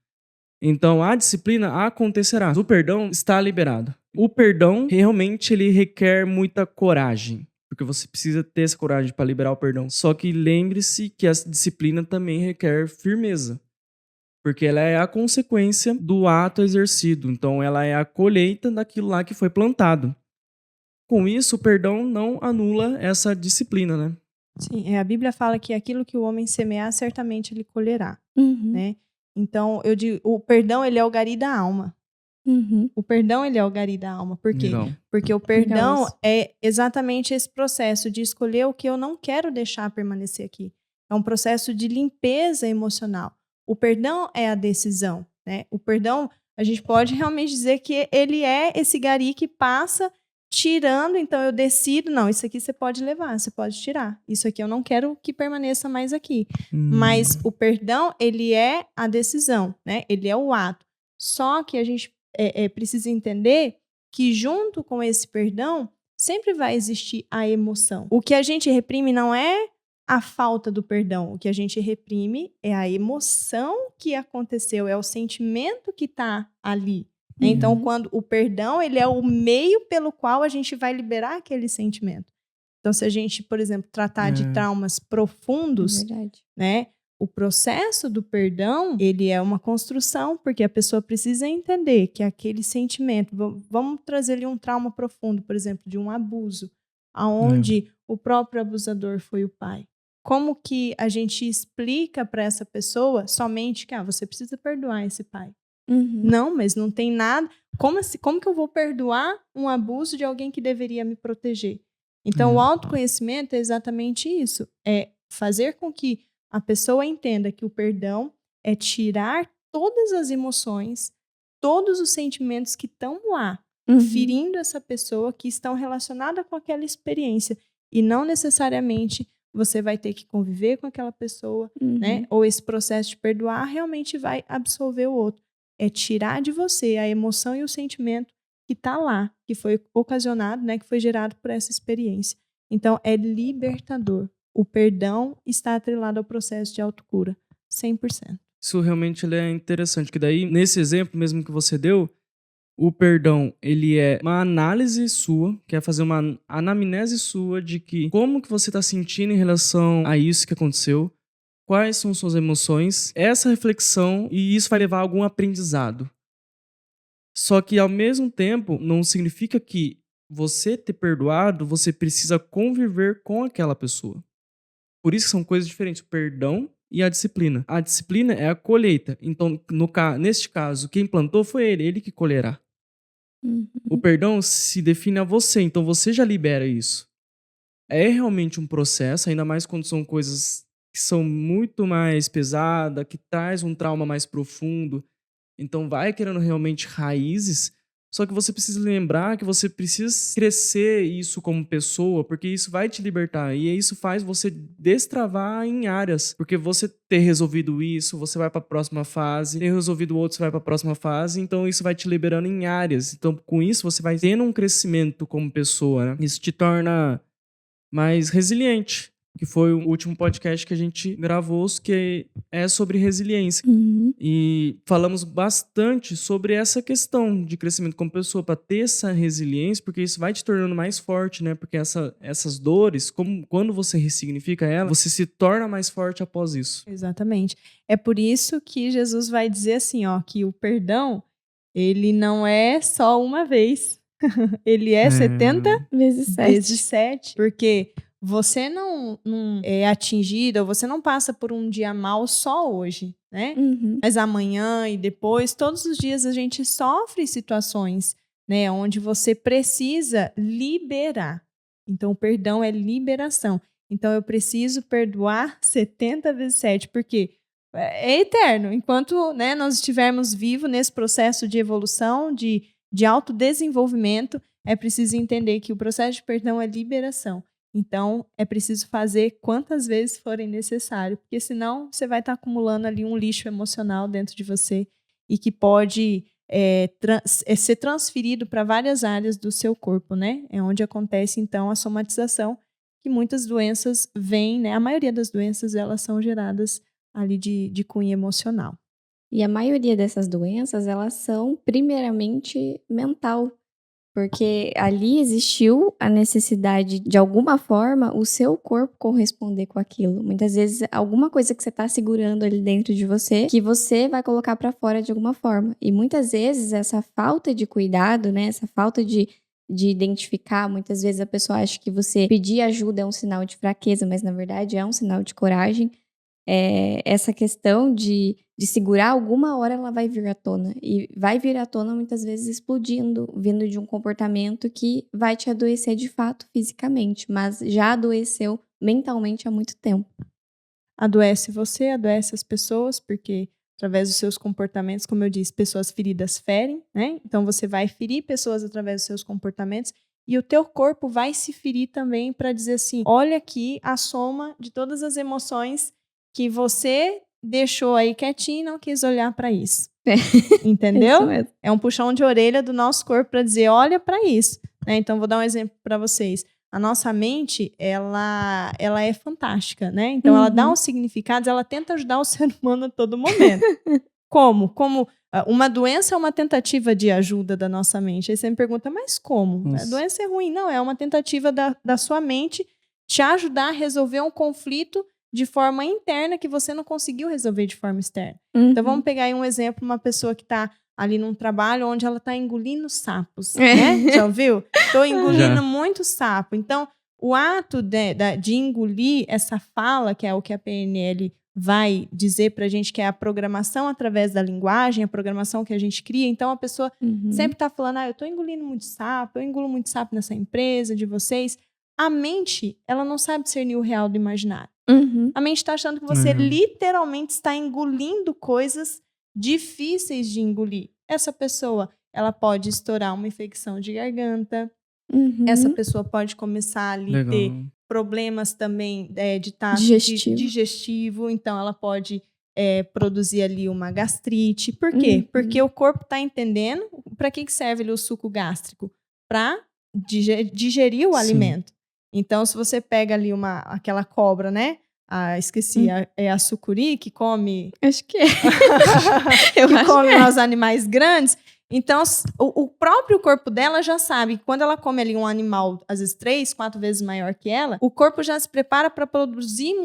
[SPEAKER 1] Então a disciplina acontecerá. O perdão está liberado. O perdão realmente ele requer muita coragem, porque você precisa ter essa coragem para liberar o perdão. Só que lembre-se que a disciplina também requer firmeza, porque ela é a consequência do ato exercido. Então ela é a colheita daquilo lá que foi plantado. Com isso, o perdão não anula essa disciplina, né?
[SPEAKER 3] Sim, a Bíblia fala que aquilo que o homem semear, certamente ele colherá, né? Então, eu digo, o perdão, ele é o gari da alma. O perdão, ele é o gari da alma. Por quê?
[SPEAKER 1] Legal.
[SPEAKER 3] Porque o perdão é exatamente esse processo de escolher o que eu não quero deixar permanecer aqui. É um processo de limpeza emocional. O perdão é a decisão, né? O perdão, a gente pode realmente dizer que ele é esse gari que passa tirando, então eu decido, não, isso aqui você pode levar, você pode tirar. Isso aqui eu não quero que permaneça mais aqui. Mas o perdão, ele é a decisão, né? Ele é o ato. Só que a gente precisa entender que junto com esse perdão, sempre vai existir a emoção. O que a gente reprime não é a falta do perdão. O que a gente reprime é a emoção que aconteceu, é o sentimento que está ali. Então, quando o perdão, ele é o meio pelo qual a gente vai liberar aquele sentimento. Então, se a gente, por exemplo, tratar de traumas profundos, né, o processo do perdão, ele é uma construção, porque a pessoa precisa entender que aquele sentimento, vamos trazer ali um trauma profundo, por exemplo, de um abuso, aonde o próprio abusador foi o pai. Como que a gente explica para essa pessoa somente que você precisa perdoar esse pai? Não, mas não tem nada. Como que eu vou perdoar um abuso de alguém que deveria me proteger? Então, o autoconhecimento é exatamente isso. É fazer com que a pessoa entenda que o perdão é tirar todas as emoções, todos os sentimentos que estão lá, ferindo essa pessoa, que estão relacionados com aquela experiência. E não necessariamente você vai ter que conviver com aquela pessoa, né? Ou esse processo de perdoar realmente vai absolver o outro. É tirar de você a emoção e o sentimento que está lá, que foi ocasionado, né, que foi gerado por essa experiência. Então, é libertador. O perdão está atrelado ao processo de autocura, 100%.
[SPEAKER 1] Isso realmente ele é interessante, que daí, nesse exemplo mesmo que você deu, o perdão, ele é uma análise sua, que é fazer uma anamnese sua de que como que você está sentindo em relação a isso que aconteceu, quais são suas emoções, essa reflexão, e isso vai levar a algum aprendizado. Só que, ao mesmo tempo, não significa que você ter perdoado, você precisa conviver com aquela pessoa. Por isso que são coisas diferentes, o perdão e a disciplina. A disciplina é a colheita. Então, neste caso, quem plantou foi ele que colherá. O perdão se define a você, então você já libera isso. É realmente um processo, ainda mais quando são coisas que são muito mais pesadas, que traz um trauma mais profundo. Então vai querendo realmente raízes, só que você precisa lembrar que você precisa crescer isso como pessoa, porque isso vai te libertar. E isso faz você destravar em áreas. Porque você ter resolvido isso, você vai para a próxima fase. Ter resolvido outro, você vai para a próxima fase. Então isso vai te liberando em áreas. Então com isso você vai tendo um crescimento como pessoa, né? Isso te torna mais resiliente. Que foi o último podcast que a gente gravou, que é sobre resiliência. E falamos bastante sobre essa questão de crescimento como pessoa, para ter essa resiliência, porque isso vai te tornando mais forte, né? Porque essas dores, quando você ressignifica ela, você se torna mais forte após isso.
[SPEAKER 3] Exatamente. É por isso que Jesus vai dizer assim, que o perdão, ele não é só uma vez. Ele é 70 vezes 7. Porque você não é atingida, ou você não passa por um dia mal só hoje, né? Mas amanhã e depois, todos os dias a gente sofre situações, né, onde você precisa liberar. Então, o perdão é liberação. Então, eu preciso perdoar 70 vezes 7, porque é eterno. Enquanto, né, nós estivermos vivos nesse processo de evolução, de autodesenvolvimento, é preciso entender que o processo de perdão é liberação. Então, é preciso fazer quantas vezes forem necessário, porque senão você vai estar acumulando ali um lixo emocional dentro de você e que pode ser transferido para várias áreas do seu corpo, né? É onde acontece, então, a somatização, que muitas doenças vêm, né? A maioria das doenças, elas são geradas ali de cunho emocional.
[SPEAKER 2] E a maioria dessas doenças, elas são primeiramente mental. Porque ali existiu a necessidade, de alguma forma, o seu corpo corresponder com aquilo. Muitas vezes, alguma coisa que você está segurando ali dentro de você, que você vai colocar para fora de alguma forma. E muitas vezes, essa falta de cuidado, né? Essa falta de identificar, muitas vezes a pessoa acha que você pedir ajuda é um sinal de fraqueza, mas na verdade é um sinal de coragem. Essa questão de segurar, alguma hora ela vai vir à tona. E vai vir à tona muitas vezes explodindo, vindo de um comportamento que vai te adoecer de fato fisicamente, mas já adoeceu mentalmente há muito tempo.
[SPEAKER 3] Adoece você, adoece as pessoas, porque através dos seus comportamentos, como eu disse, pessoas feridas ferem, né? Então você vai ferir pessoas através dos seus comportamentos E o teu corpo vai se ferir também para dizer assim, olha aqui a soma de todas as emoções que você deixou aí quietinho e não quis olhar para isso. Entendeu?
[SPEAKER 2] Isso mesmo.
[SPEAKER 3] É um puxão de orelha do nosso corpo para dizer, olha para isso. Né? Então, vou dar um exemplo para vocês. A nossa mente, ela é fantástica, né? Então, ela dá uns significados, ela tenta ajudar o ser humano a todo momento. Como? Como uma doença é uma tentativa de ajuda da nossa mente. Aí você me pergunta, mas como?
[SPEAKER 1] Nossa.
[SPEAKER 3] A doença é ruim. Não, é uma tentativa da sua mente te ajudar a resolver um conflito de forma interna que você não conseguiu resolver de forma externa. Então, vamos pegar aí um exemplo, uma pessoa que está ali num trabalho onde ela está engolindo sapos, né? Já ouviu? Estou engolindo muito sapo. Então, o ato de engolir essa fala, que é o que a PNL vai dizer pra gente, que é a programação através da linguagem, a programação que a gente cria. Então, a pessoa sempre está falando, eu estou engolindo muito sapo, eu engulo muito sapo nessa empresa de vocês. A mente, ela não sabe discernir o real do imaginário. A mente está achando que você literalmente está engolindo coisas difíceis de engolir. Essa pessoa, ela pode estourar uma infecção de garganta. Essa pessoa pode começar ali a ter problemas também de trato digestivo. Então, ela pode produzir ali uma gastrite. Por quê? Porque o corpo está entendendo para que serve ali o suco gástrico? Para digerir o alimento. Então, se você pega ali aquela cobra, né? Esqueci, é a sucuri que come...
[SPEAKER 2] Acho que é.
[SPEAKER 3] que come os animais grandes. Então, o próprio corpo dela já sabe que quando ela come ali um animal, às vezes 3, 4 vezes maior que ela, o corpo já se prepara para produzir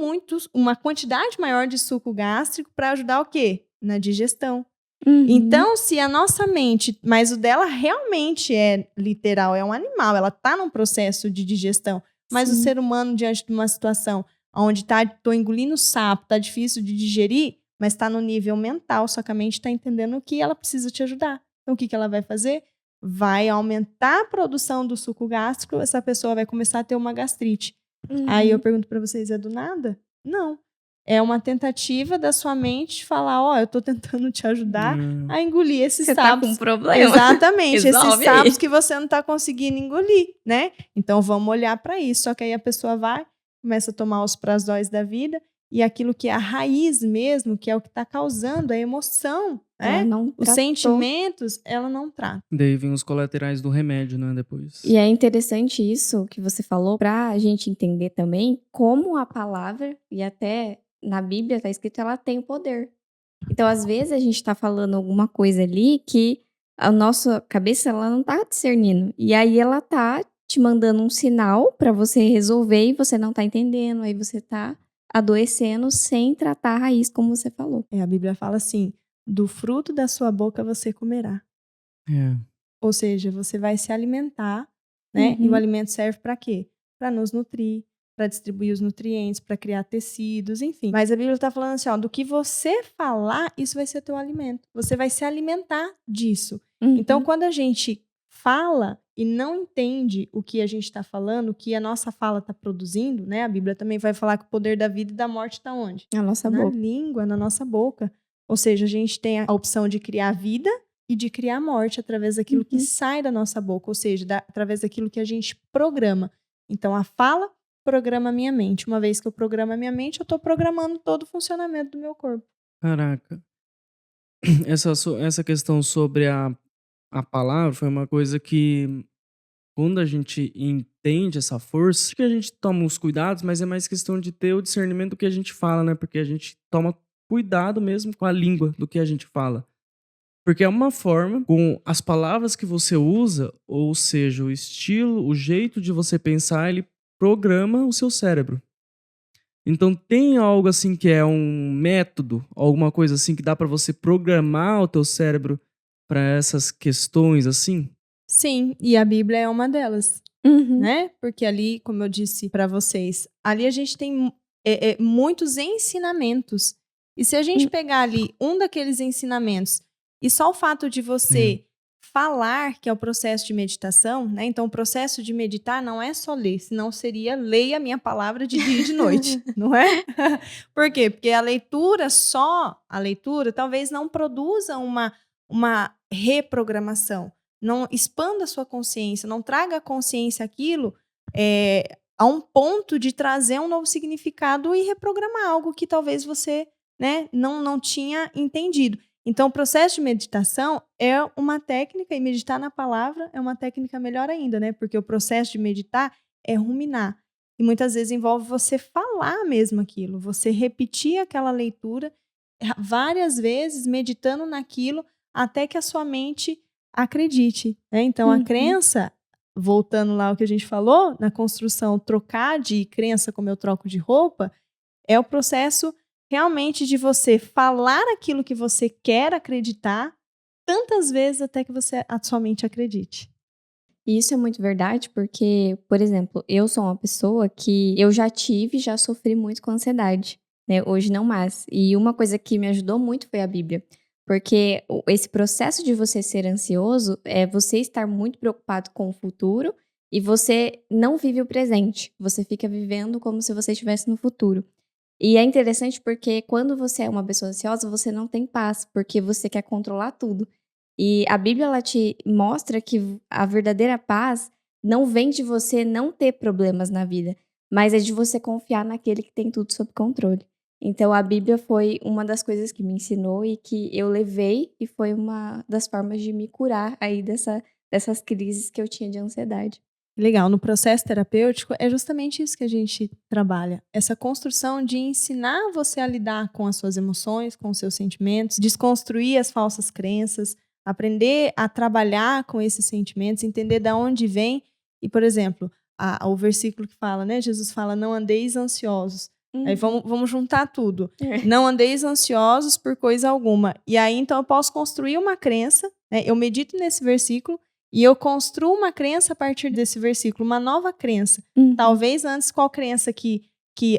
[SPEAKER 3] uma quantidade maior de suco gástrico para ajudar o quê? Na digestão. Então, se a nossa mente, mas o dela realmente é literal, é um animal, ela está num processo de digestão, mas o ser humano, diante de uma situação onde tô engolindo sapo, tá difícil de digerir, mas está no nível mental, só que a mente está entendendo que ela precisa te ajudar. Então, o que ela vai fazer? Vai aumentar a produção do suco gástrico, essa pessoa vai começar a ter uma gastrite. Aí eu pergunto para vocês, é do nada? Não. É uma tentativa da sua mente falar, eu tô tentando te ajudar a engolir esses sapos.
[SPEAKER 2] Você tá com problema.
[SPEAKER 3] Exatamente, esses sapos
[SPEAKER 2] aí.
[SPEAKER 3] que você não tá conseguindo engolir, né? Então, vamos olhar para isso. Só que aí a pessoa vai, começa a tomar os prazóis da vida, e aquilo que é a raiz mesmo, que é o que está causando a emoção, os sentimentos, ela não trata.
[SPEAKER 1] Daí vem os colaterais do remédio, né, depois.
[SPEAKER 2] E é interessante isso que você falou, para a gente entender também como a palavra, e até na Bíblia está escrito, ela tem o poder. Então, às vezes, a gente está falando alguma coisa ali que a nossa cabeça ela não está discernindo. E aí ela tá te mandando um sinal para você resolver e você não tá entendendo. Aí você tá adoecendo sem tratar a raiz, como você falou.
[SPEAKER 3] A Bíblia fala assim, do fruto da sua boca você comerá. Ou seja, você vai se alimentar, né? E o alimento serve para quê? Para nos nutrir, para distribuir os nutrientes, para criar tecidos, enfim. Mas a Bíblia está falando assim, do que você falar, isso vai ser teu alimento. Você vai se alimentar disso. Então, quando a gente fala e não entende o que a gente está falando, o que a nossa fala está produzindo, né? A Bíblia também vai falar que o poder da vida e da morte está onde?
[SPEAKER 2] Na nossa boca.
[SPEAKER 3] Na língua, na nossa boca. Ou seja, a gente tem a opção de criar vida e de criar morte através daquilo que sai da nossa boca, ou seja, através daquilo que a gente programa. Então, a fala programa a minha mente. Uma vez que eu programo a minha mente, eu estou programando todo o funcionamento do meu corpo.
[SPEAKER 1] Caraca. Essa questão sobre a palavra foi uma coisa que, quando a gente entende essa força, acho que a gente toma os cuidados, mas é mais questão de ter o discernimento do que a gente fala, né? Porque a gente toma cuidado mesmo com a língua do que a gente fala. Porque é uma forma, com as palavras que você usa, ou seja, o estilo, o jeito de você pensar, ele programa o seu cérebro. Então tem algo assim que é um método, alguma coisa assim que dá para você programar o teu cérebro para essas questões assim?
[SPEAKER 3] Sim, e a Bíblia é uma delas, né? Porque ali, como eu disse para vocês, ali a gente tem muitos ensinamentos. E se a gente pegar ali um daqueles ensinamentos e só o fato de você falar, que é o processo de meditação, né? Então, o processo de meditar não é só ler, senão seria leia a minha palavra de dia e de noite, não é? Por quê? Porque a leitura talvez não produza uma reprogramação, não expanda a sua consciência, não traga à consciência aquilo a um ponto de trazer um novo significado e reprogramar algo que talvez você, né, não tinha entendido. Então, o processo de meditação é uma técnica, e meditar na palavra é uma técnica melhor ainda, né? Porque o processo de meditar é ruminar. E muitas vezes envolve você falar mesmo aquilo, você repetir aquela leitura várias vezes, meditando naquilo, até que a sua mente acredite, né? Então, a crença, voltando lá ao que a gente falou, na construção, trocar de crença como eu troco de roupa, é o processo realmente de você falar aquilo que você quer acreditar tantas vezes até que a sua mente acredite.
[SPEAKER 2] E isso é muito verdade porque, por exemplo, eu sou uma pessoa que eu já sofri muito com ansiedade, né? Hoje não mais. E uma coisa que me ajudou muito foi a Bíblia. Porque esse processo de você ser ansioso é você estar muito preocupado com o futuro e você não vive o presente. Você fica vivendo como se você estivesse no futuro. E é interessante porque quando você é uma pessoa ansiosa, você não tem paz, porque você quer controlar tudo. E a Bíblia, ela te mostra que a verdadeira paz não vem de você não ter problemas na vida, mas é de você confiar naquele que tem tudo sob controle. Então, a Bíblia foi uma das coisas que me ensinou e que eu levei e foi uma das formas de me curar aí dessas crises que eu tinha de ansiedade.
[SPEAKER 3] Legal, no processo terapêutico é justamente isso que a gente trabalha. Essa construção de ensinar você a lidar com as suas emoções, com os seus sentimentos, desconstruir as falsas crenças, aprender a trabalhar com esses sentimentos, entender de onde vem. E, por exemplo, o versículo que fala, né? Jesus fala, não andeis ansiosos. Aí vamos juntar tudo. Não andeis ansiosos por coisa alguma. E aí, então, eu posso construir uma crença, né? Eu medito nesse versículo e eu construo uma crença a partir desse versículo, uma nova crença. Talvez antes, qual crença que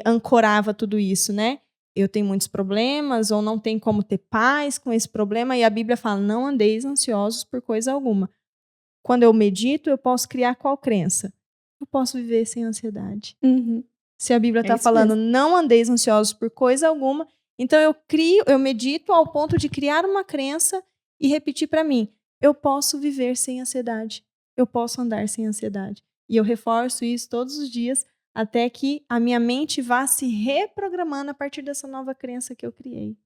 [SPEAKER 3] ancorava tudo isso, né? Eu tenho muitos problemas, ou não tem como ter paz com esse problema, e a Bíblia fala, não andeis ansiosos por coisa alguma. Quando eu medito, eu posso criar qual crença? Eu posso viver sem ansiedade. Se a Bíblia está falando, não andeis ansiosos por coisa alguma, então eu medito ao ponto de criar uma crença e repetir para mim, eu posso viver sem ansiedade, eu posso andar sem ansiedade. E eu reforço isso todos os dias, até que a minha mente vá se reprogramando a partir dessa nova crença que eu criei.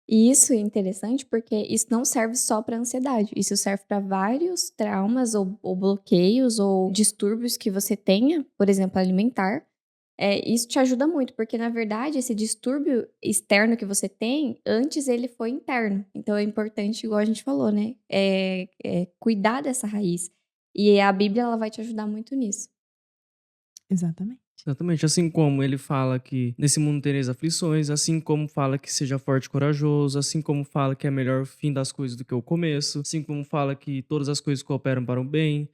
[SPEAKER 2] E isso é interessante porque isso não serve só para ansiedade. Isso serve para vários traumas ou bloqueios ou distúrbios que você tenha, por exemplo, alimentar. Isso te ajuda muito, porque na verdade esse distúrbio externo que você tem, antes ele foi interno. Então é importante, igual a gente falou, né? Cuidar dessa raiz. E a Bíblia ela vai te ajudar muito nisso.
[SPEAKER 3] Exatamente.
[SPEAKER 1] Exatamente, assim como ele fala que nesse mundo tereis aflições, assim como fala que seja forte e corajoso, assim como fala que é melhor o fim das coisas do que o começo, assim como fala que todas as coisas cooperam para o bem.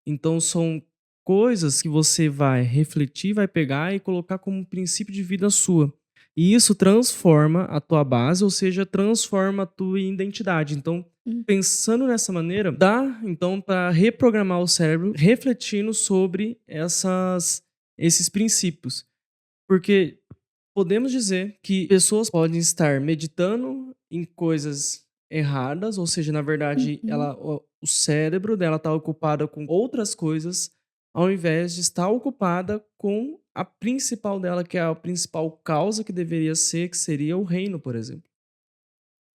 [SPEAKER 1] Então são coisas que você vai refletir, vai pegar e colocar como princípio de vida sua. E isso transforma a tua base, ou seja, transforma a tua identidade. Então, pensando nessa maneira, dá então para reprogramar o cérebro, refletindo sobre esses princípios. Porque podemos dizer que pessoas podem estar meditando em coisas erradas, ou seja, na verdade, o cérebro dela está ocupado com outras coisas, ao invés de estar ocupada com a principal dela, que é a principal causa que deveria ser, que seria o reino, por exemplo.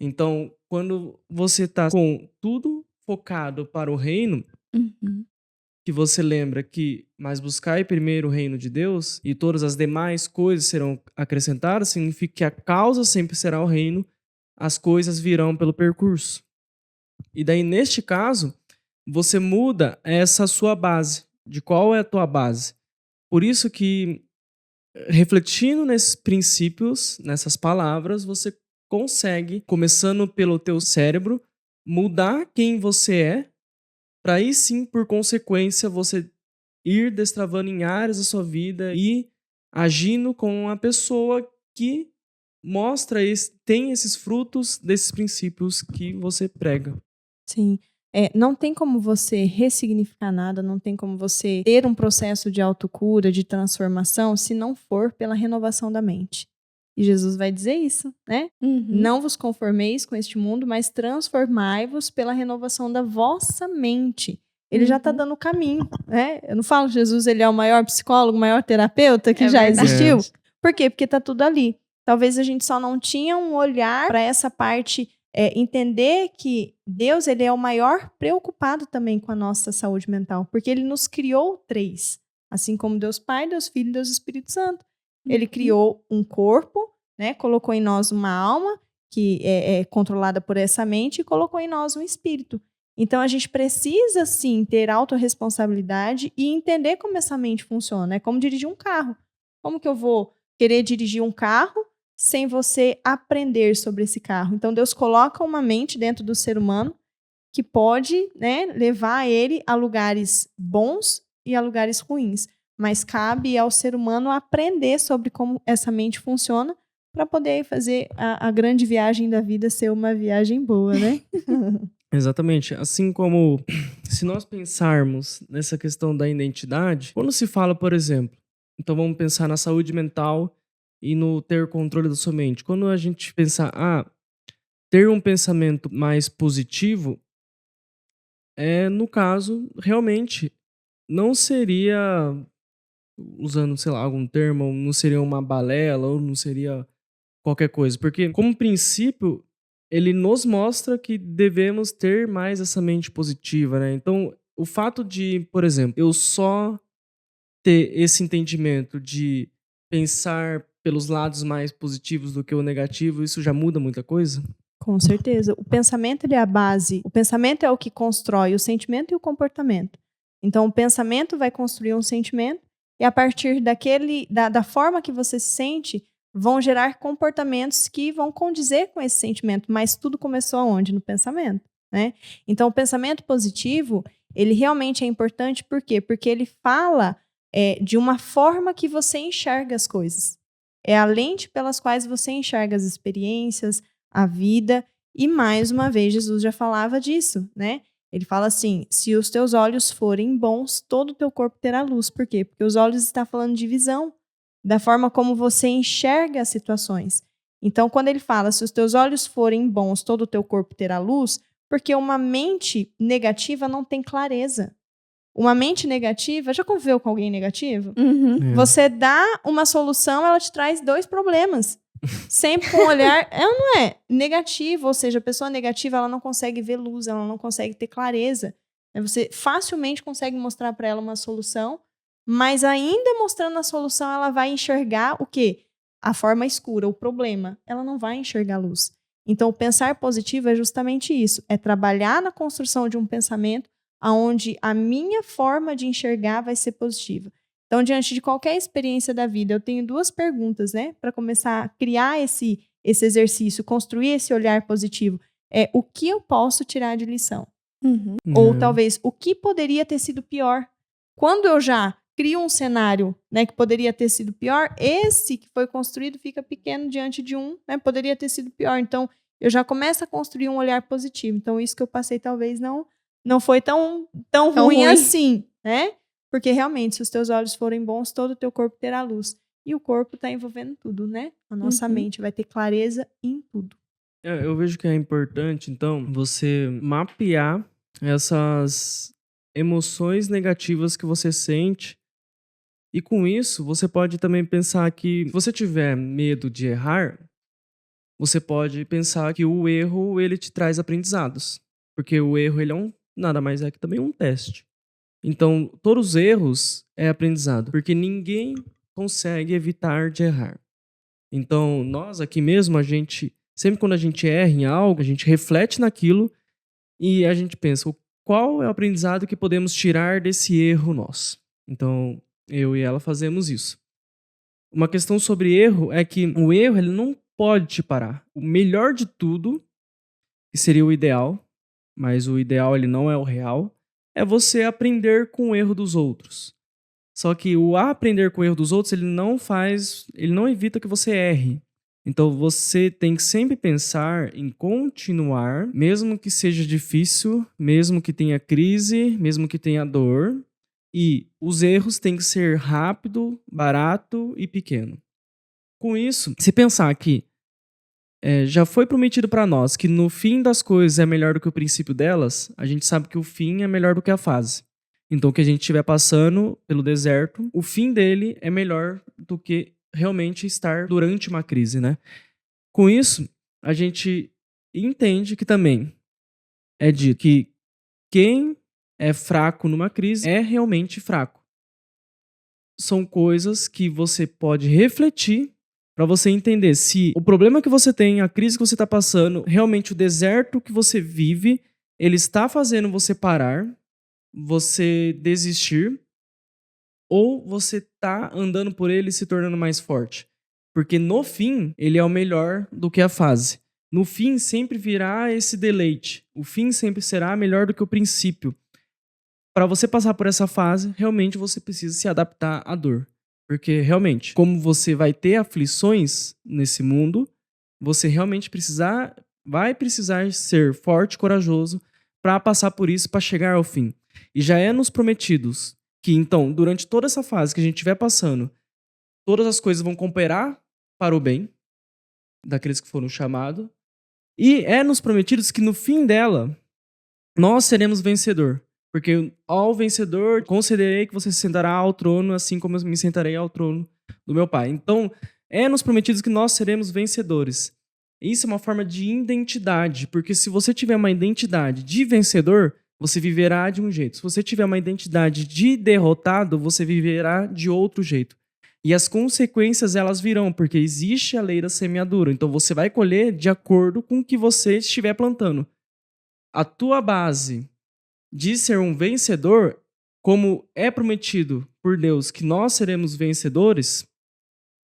[SPEAKER 1] Então, quando você está com tudo focado para o reino, que você lembra que mas buscai primeiro o reino de Deus e todas as demais coisas serão acrescentadas, significa que a causa sempre será o reino, as coisas virão pelo percurso. E daí, neste caso, você muda essa sua base. De qual é a tua base? Por isso que, refletindo nesses princípios, nessas palavras, você consegue, começando pelo teu cérebro, mudar quem você é, para aí sim, por consequência, você ir destravando em áreas da sua vida e agindo com uma pessoa que tem esses frutos desses princípios que você prega.
[SPEAKER 3] Sim. Não tem como você ressignificar nada, não tem como você ter um processo de autocura, de transformação, se não for pela renovação da mente. E Jesus vai dizer isso, né?
[SPEAKER 2] Uhum.
[SPEAKER 3] Não vos conformeis com este mundo, mas transformai-vos pela renovação da vossa mente. Ele já está dando o caminho, né? Eu não falo que Jesus ele é o maior psicólogo, o maior terapeuta que já
[SPEAKER 2] verdade.
[SPEAKER 3] existiu. Por quê? Porque está tudo ali. Talvez a gente só não tinha um olhar para essa parte, entender que Deus ele é o maior preocupado também com a nossa saúde mental, porque ele nos criou 3, assim como Deus Pai, Deus Filho e Deus Espírito Santo. Ele criou um corpo, né? Colocou em nós uma alma que é controlada por essa mente e colocou em nós um espírito. Então, a gente precisa, sim, ter autorresponsabilidade e entender como essa mente funciona. É como dirigir um carro. Como que eu vou querer dirigir um carro sem você aprender sobre esse carro? Então, Deus coloca uma mente dentro do ser humano que pode, né, levar ele a lugares bons e a lugares ruins. Mas cabe ao ser humano aprender sobre como essa mente funciona para poder fazer a grande viagem da vida ser uma viagem boa, né?
[SPEAKER 1] Exatamente. Assim como se nós pensarmos nessa questão da identidade, quando se fala, por exemplo, então vamos pensar na saúde mental e no ter controle da sua mente. Quando a gente pensar, ter um pensamento mais positivo, no caso, realmente, não seria, usando, sei lá, algum termo, não seria uma balela ou não seria qualquer coisa. Porque, como princípio, ele nos mostra que devemos ter mais essa mente positiva, né? Então, o fato de, por exemplo, eu só ter esse entendimento de pensar pelos lados mais positivos do que o negativo, isso já muda muita coisa?
[SPEAKER 3] Com certeza. O pensamento ele é a base. O pensamento é o que constrói o sentimento e o comportamento. Então, o pensamento vai construir um sentimento e a partir da forma que você se sente, vão gerar comportamentos que vão condizer com esse sentimento. Mas tudo começou aonde? No pensamento, né? Então, o pensamento positivo, ele realmente é importante. Por quê? Porque ele fala de uma forma que você enxerga as coisas. É a lente pelas quais você enxerga as experiências, a vida, e mais uma vez Jesus já falava disso, né? Ele fala assim, se os teus olhos forem bons, todo o teu corpo terá luz. Por quê? Porque os olhos estão falando de visão, da forma como você enxerga as situações. Então, quando ele fala, se os teus olhos forem bons, todo o teu corpo terá luz, porque uma mente negativa não tem clareza. Uma mente negativa, já conviveu com alguém negativo?
[SPEAKER 2] Uhum.
[SPEAKER 3] Você dá uma solução, ela te traz 2 problemas. Sempre com um olhar, não é negativo, ou seja, a pessoa negativa ela não consegue ver luz, ela não consegue ter clareza. Você facilmente consegue mostrar para ela uma solução, mas ainda mostrando a solução, ela vai enxergar o quê? A forma escura, o problema. Ela não vai enxergar a luz. Então, o pensar positivo é justamente isso, é trabalhar na construção de um pensamento onde a minha forma de enxergar vai ser positiva. Então, diante de qualquer experiência da vida, eu tenho 2 perguntas, né? Para começar a criar esse exercício, construir esse olhar positivo. O que eu posso tirar de lição?
[SPEAKER 2] Uhum.
[SPEAKER 3] Ou talvez, o que poderia ter sido pior? Quando eu já crio um cenário, né, que poderia ter sido pior, esse que foi construído fica pequeno diante de né? Poderia ter sido pior. Então, eu já começo a construir um olhar positivo. Então, isso que eu passei talvez não foi tão ruim assim, né? Porque realmente, se os teus olhos forem bons, todo o teu corpo terá luz. E o corpo está envolvendo tudo, né? A nossa mente vai ter clareza em tudo.
[SPEAKER 1] Eu vejo que é importante, então, você mapear essas emoções negativas que você sente. E com isso, você pode também pensar que, se você tiver medo de errar, você pode pensar que o erro, ele te traz aprendizados. Porque o erro, ele nada mais é que também um teste. Então, todos os erros é aprendizado, porque ninguém consegue evitar de errar. Então, nós aqui mesmo, sempre quando a gente erra em algo, a gente reflete naquilo e a gente pensa, qual é o aprendizado que podemos tirar desse erro nosso? Então, eu e ela fazemos isso. Uma questão sobre erro é que o erro ele não pode te parar. O melhor de tudo, que seria o ideal, mas o ideal ele não é o real, é você aprender com o erro dos outros. Só que o aprender com o erro dos outros, ele não evita que você erre. Então você tem que sempre pensar em continuar, mesmo que seja difícil, mesmo que tenha crise, mesmo que tenha dor. E os erros têm que ser rápido, barato e pequeno. com isso, se pensar que já foi prometido para nós que no fim das coisas é melhor do que o princípio delas, a gente sabe que o fim é melhor do que a fase. Então, o que a gente estiver passando pelo deserto, o fim dele é melhor do que realmente estar durante uma crise, né? Com isso, a gente entende que também é dito que quem é fraco numa crise é realmente fraco. São coisas que você pode refletir para você entender se o problema que você tem, a crise que você está passando, realmente o deserto que você vive, ele está fazendo você parar, você desistir, ou você tá andando por ele e se tornando mais forte. Porque no fim, ele é o melhor do que a fase. No fim, sempre virá esse deleite. O fim sempre será melhor do que o princípio. Para você passar por essa fase, realmente você precisa se adaptar à dor. Porque realmente, como você vai ter aflições nesse mundo, você realmente vai precisar ser forte e corajoso para passar por isso, para chegar ao fim. E já é nos prometidos que, então, durante toda essa fase que a gente estiver passando, todas as coisas vão cooperar para o bem daqueles que foram chamados. E é nos prometidos que no fim dela, nós seremos vencedor. Porque ao vencedor, concederei que você se sentará ao trono, assim como eu me sentarei ao trono do meu Pai. Então, é nos prometidos que nós seremos vencedores. Isso é uma forma de identidade, porque se você tiver uma identidade de vencedor, você viverá de um jeito. Se você tiver uma identidade de derrotado, você viverá de outro jeito. E as consequências, elas virão, porque existe a lei da semeadura. Então, você vai colher de acordo com o que você estiver plantando. A tua base de ser um vencedor, como é prometido por Deus que nós seremos vencedores,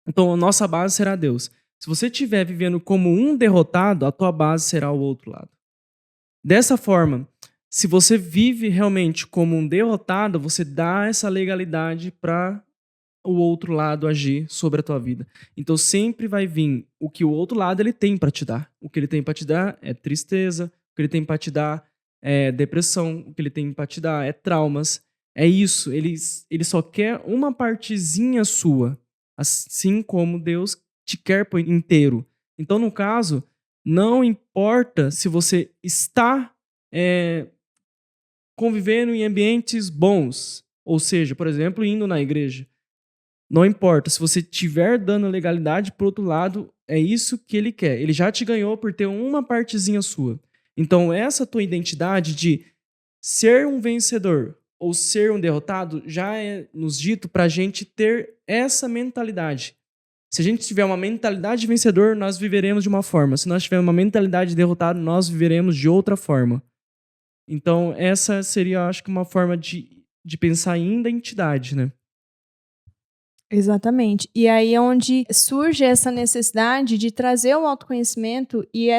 [SPEAKER 1] então a nossa base será Deus. Se você estiver vivendo como um derrotado, a tua base será o outro lado. Dessa forma, se você vive realmente como um derrotado, você dá essa legalidade para o outro lado agir sobre a tua vida. Então sempre vai vir o que o outro lado ele tem para te dar. O que ele tem para te dar é tristeza, o que ele tem para te dar é depressão, o que ele tem para te dar é traumas. É isso, ele só quer uma partezinha sua, assim como Deus te quer por inteiro. Então, no caso, não importa se você está convivendo em ambientes bons, ou seja, por exemplo, indo na igreja. Não importa, se você estiver dando legalidade pro outro lado, é isso que ele quer. Ele já te ganhou por ter uma partezinha sua. Então, essa tua identidade de ser um vencedor ou ser um derrotado já é nos dito para a gente ter essa mentalidade. Se a gente tiver uma mentalidade de vencedor, nós viveremos de uma forma. Se nós tivermos uma mentalidade de derrotado, nós viveremos de outra forma. Então, essa seria, acho que, uma forma de pensar em identidade, né?
[SPEAKER 3] Exatamente. E aí é onde surge essa necessidade de trazer o autoconhecimento e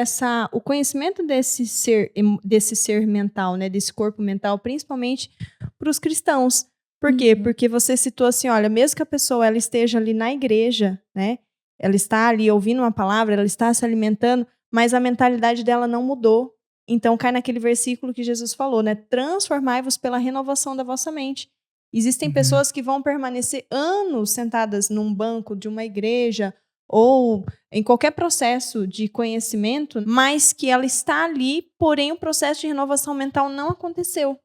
[SPEAKER 3] o conhecimento desse ser mental, né, desse corpo mental, principalmente para os cristãos. Por quê? Porque você citou assim, olha, mesmo que a pessoa ela esteja ali na igreja, né, ela está ali ouvindo uma palavra, ela está se alimentando, mas a mentalidade dela não mudou. Então cai naquele versículo que Jesus falou, né, transformai-vos pela renovação da vossa mente. Existem pessoas que vão permanecer anos sentadas num banco de uma igreja ou em qualquer processo de conhecimento, mas que ela está ali, porém o processo de renovação mental não aconteceu.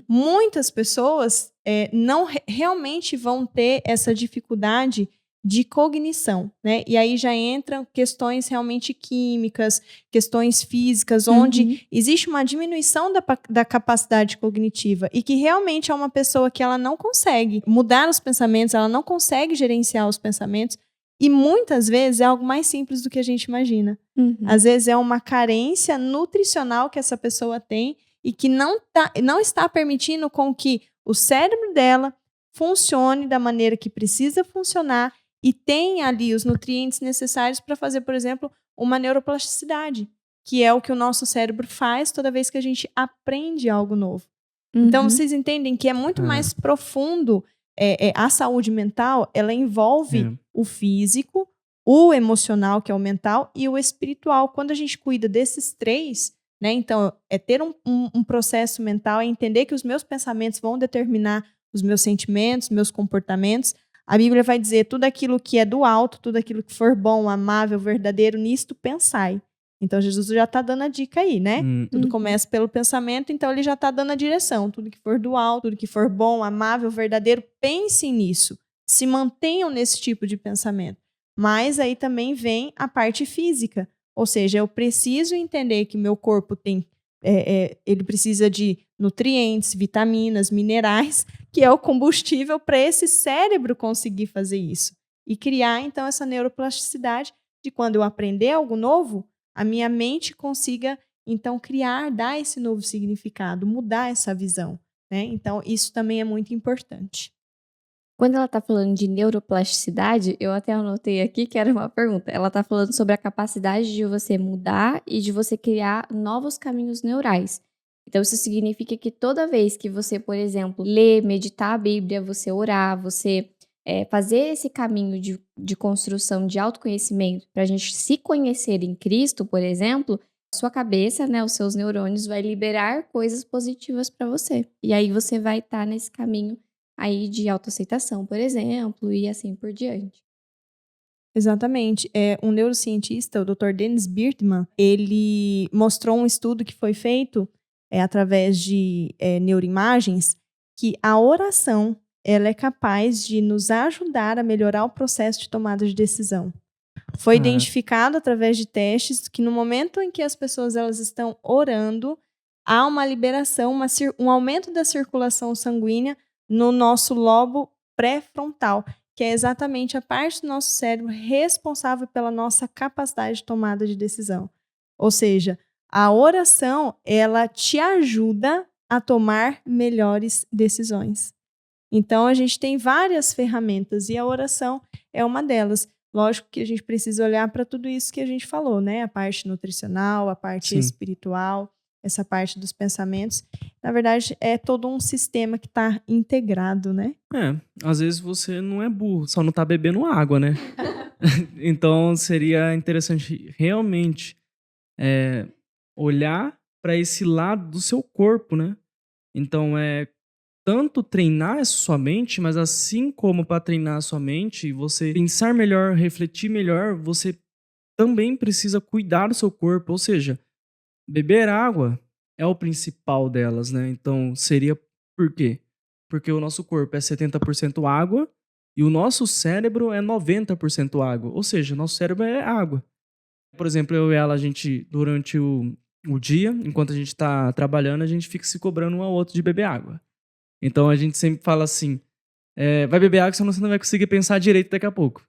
[SPEAKER 3] Muitas pessoas não realmente vão ter essa dificuldade de cognição, né? E aí já entram questões realmente químicas, questões físicas, onde existe uma diminuição da capacidade cognitiva e que realmente é uma pessoa que ela não consegue mudar os pensamentos, ela não consegue gerenciar os pensamentos e muitas vezes é algo mais simples do que a gente imagina. Às vezes é uma carência nutricional que essa pessoa tem e que não está permitindo com que o cérebro dela funcione da maneira que precisa funcionar e tem ali os nutrientes necessários para fazer, por exemplo, uma neuroplasticidade, que é o que o nosso cérebro faz toda vez que a gente aprende algo novo. Então, vocês entendem que é muito mais profundo. A saúde mental, ela envolve o físico, o emocional, que é o mental, e o espiritual. Quando a gente cuida desses três, né, então, é ter um processo mental, é entender que os meus pensamentos vão determinar os meus sentimentos, meus comportamentos. A Bíblia vai dizer tudo aquilo que é do alto, tudo aquilo que for bom, amável, verdadeiro, nisto pensai. Então, Jesus já está dando a dica aí, né? Tudo começa pelo pensamento, então ele já está dando a direção. Tudo que for do alto, tudo que for bom, amável, verdadeiro, pensem nisso. Se mantenham nesse tipo de pensamento. Mas aí também vem a parte física. Ou seja, eu preciso entender que meu corpo tem, ele precisa de nutrientes, vitaminas, minerais, que é o combustível para esse cérebro conseguir fazer isso. E criar, então, essa neuroplasticidade de quando eu aprender algo novo, a minha mente consiga, então, dar esse novo significado, mudar essa visão, né? Então, isso também é muito importante.
[SPEAKER 2] Quando ela está falando de neuroplasticidade, eu até anotei aqui que era uma pergunta. Ela está falando sobre a capacidade de você mudar e de você criar novos caminhos neurais. Então, isso significa que toda vez que você, por exemplo, ler, meditar a Bíblia, você orar, você fazer esse caminho de construção de autoconhecimento para a gente se conhecer em Cristo, por exemplo, a sua cabeça, né, os seus neurônios vai liberar coisas positivas para você. E aí você vai estar nesse caminho aí de autoaceitação, por exemplo, e assim por diante.
[SPEAKER 3] Exatamente. Um neurocientista, o Dr. Dennis Birtman, ele mostrou um estudo que foi feito através de neuroimagens, que a oração ela é capaz de nos ajudar a melhorar o processo de tomada de decisão. Foi identificado através de testes que no momento em que as pessoas elas estão orando, há uma liberação, um aumento da circulação sanguínea no nosso lobo pré-frontal, que é exatamente a parte do nosso cérebro responsável pela nossa capacidade de tomada de decisão. Ou seja, a oração, ela te ajuda a tomar melhores decisões. Então, a gente tem várias ferramentas e a oração é uma delas. Lógico que a gente precisa olhar para tudo isso que a gente falou, né? A parte nutricional, a parte espiritual, essa parte dos pensamentos. Na verdade, é todo um sistema que está integrado, né?
[SPEAKER 1] Às vezes você não é burro, só não está bebendo água, né? Então, seria interessante realmente olhar para esse lado do seu corpo, né? Então, tanto treinar a sua mente, mas assim como para treinar a sua mente, você pensar melhor, refletir melhor, você também precisa cuidar do seu corpo. Ou seja, beber água é o principal delas, né? Então, seria por quê? Porque o nosso corpo é 70% água e o nosso cérebro é 90% água. Ou seja, o nosso cérebro é água. Por exemplo, eu e ela, a gente, durante o dia, enquanto a gente está trabalhando, a gente fica se cobrando um ao outro de beber água. Então, a gente sempre fala assim, vai beber água, senão você não vai conseguir pensar direito daqui a pouco.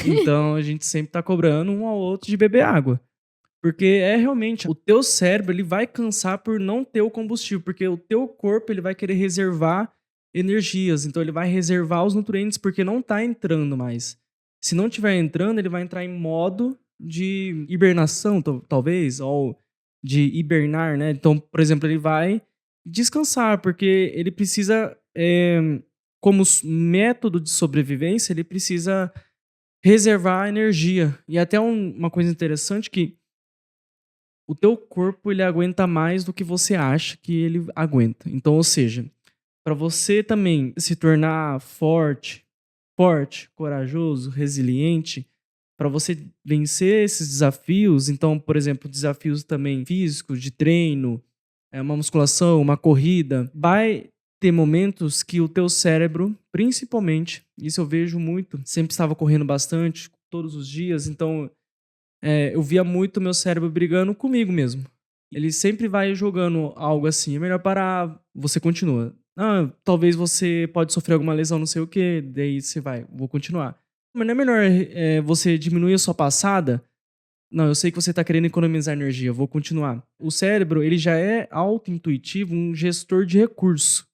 [SPEAKER 1] Então, a gente sempre tá cobrando um ao outro de beber água. Porque realmente, o teu cérebro ele vai cansar por não ter o combustível, porque o teu corpo ele vai querer reservar energias, então ele vai reservar os nutrientes porque não tá entrando mais. Se não tiver entrando, ele vai entrar em modo de hibernação, talvez, ou de hibernar, né? Então, por exemplo, ele vai descansar, porque ele precisa, como método de sobrevivência, ele precisa reservar energia. E até uma coisa interessante que o teu corpo ele aguenta mais do que você acha que ele aguenta. Então, ou seja, para você também se tornar forte, corajoso, resiliente, para você vencer esses desafios, então, por exemplo, desafios também físicos, de treino, uma musculação, uma corrida, vai ter momentos que o teu cérebro, principalmente, isso eu vejo muito, sempre estava correndo bastante, todos os dias, então eu via muito o meu cérebro brigando comigo mesmo. Ele sempre vai jogando algo assim, é melhor parar, você continua. Talvez você pode sofrer alguma lesão, não sei o que, daí você vou continuar. Mas não é melhor você diminuir a sua passada? Não, eu sei que você está querendo economizar energia, vou continuar. O cérebro, ele já é auto-intuitivo, um gestor de recurso.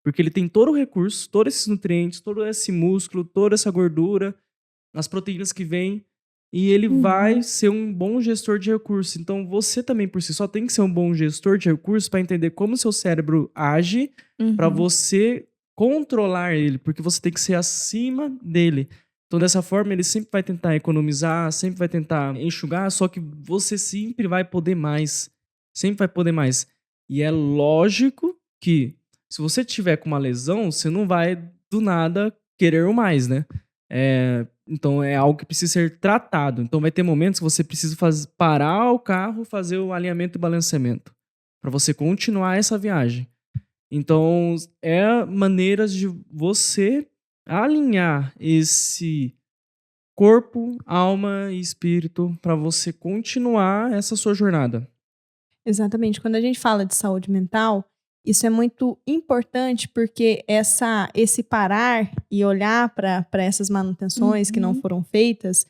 [SPEAKER 1] Porque ele tem todo o recurso, todos esses nutrientes, todo esse músculo, toda essa gordura, as proteínas que vêm, e ele vai ser um bom gestor de recursos. Então, você também, por si só, tem que ser um bom gestor de recursos para entender como o seu cérebro age, para você controlar ele, porque você tem que ser acima dele. Então, dessa forma, ele sempre vai tentar economizar, sempre vai tentar enxugar, só que você sempre vai poder mais. Sempre vai poder mais. E é lógico que, se você tiver com uma lesão, você não vai, do nada, querer mais, né? Então é algo que precisa ser tratado. Então vai ter momentos que você precisa parar o carro, fazer o alinhamento e balanceamento para você continuar essa viagem. Então maneiras de você alinhar esse corpo, alma e espírito para você continuar essa sua jornada.
[SPEAKER 3] Exatamente. Quando a gente fala de saúde mental, isso é muito importante porque esse parar e olhar para essas manutenções que não foram feitas,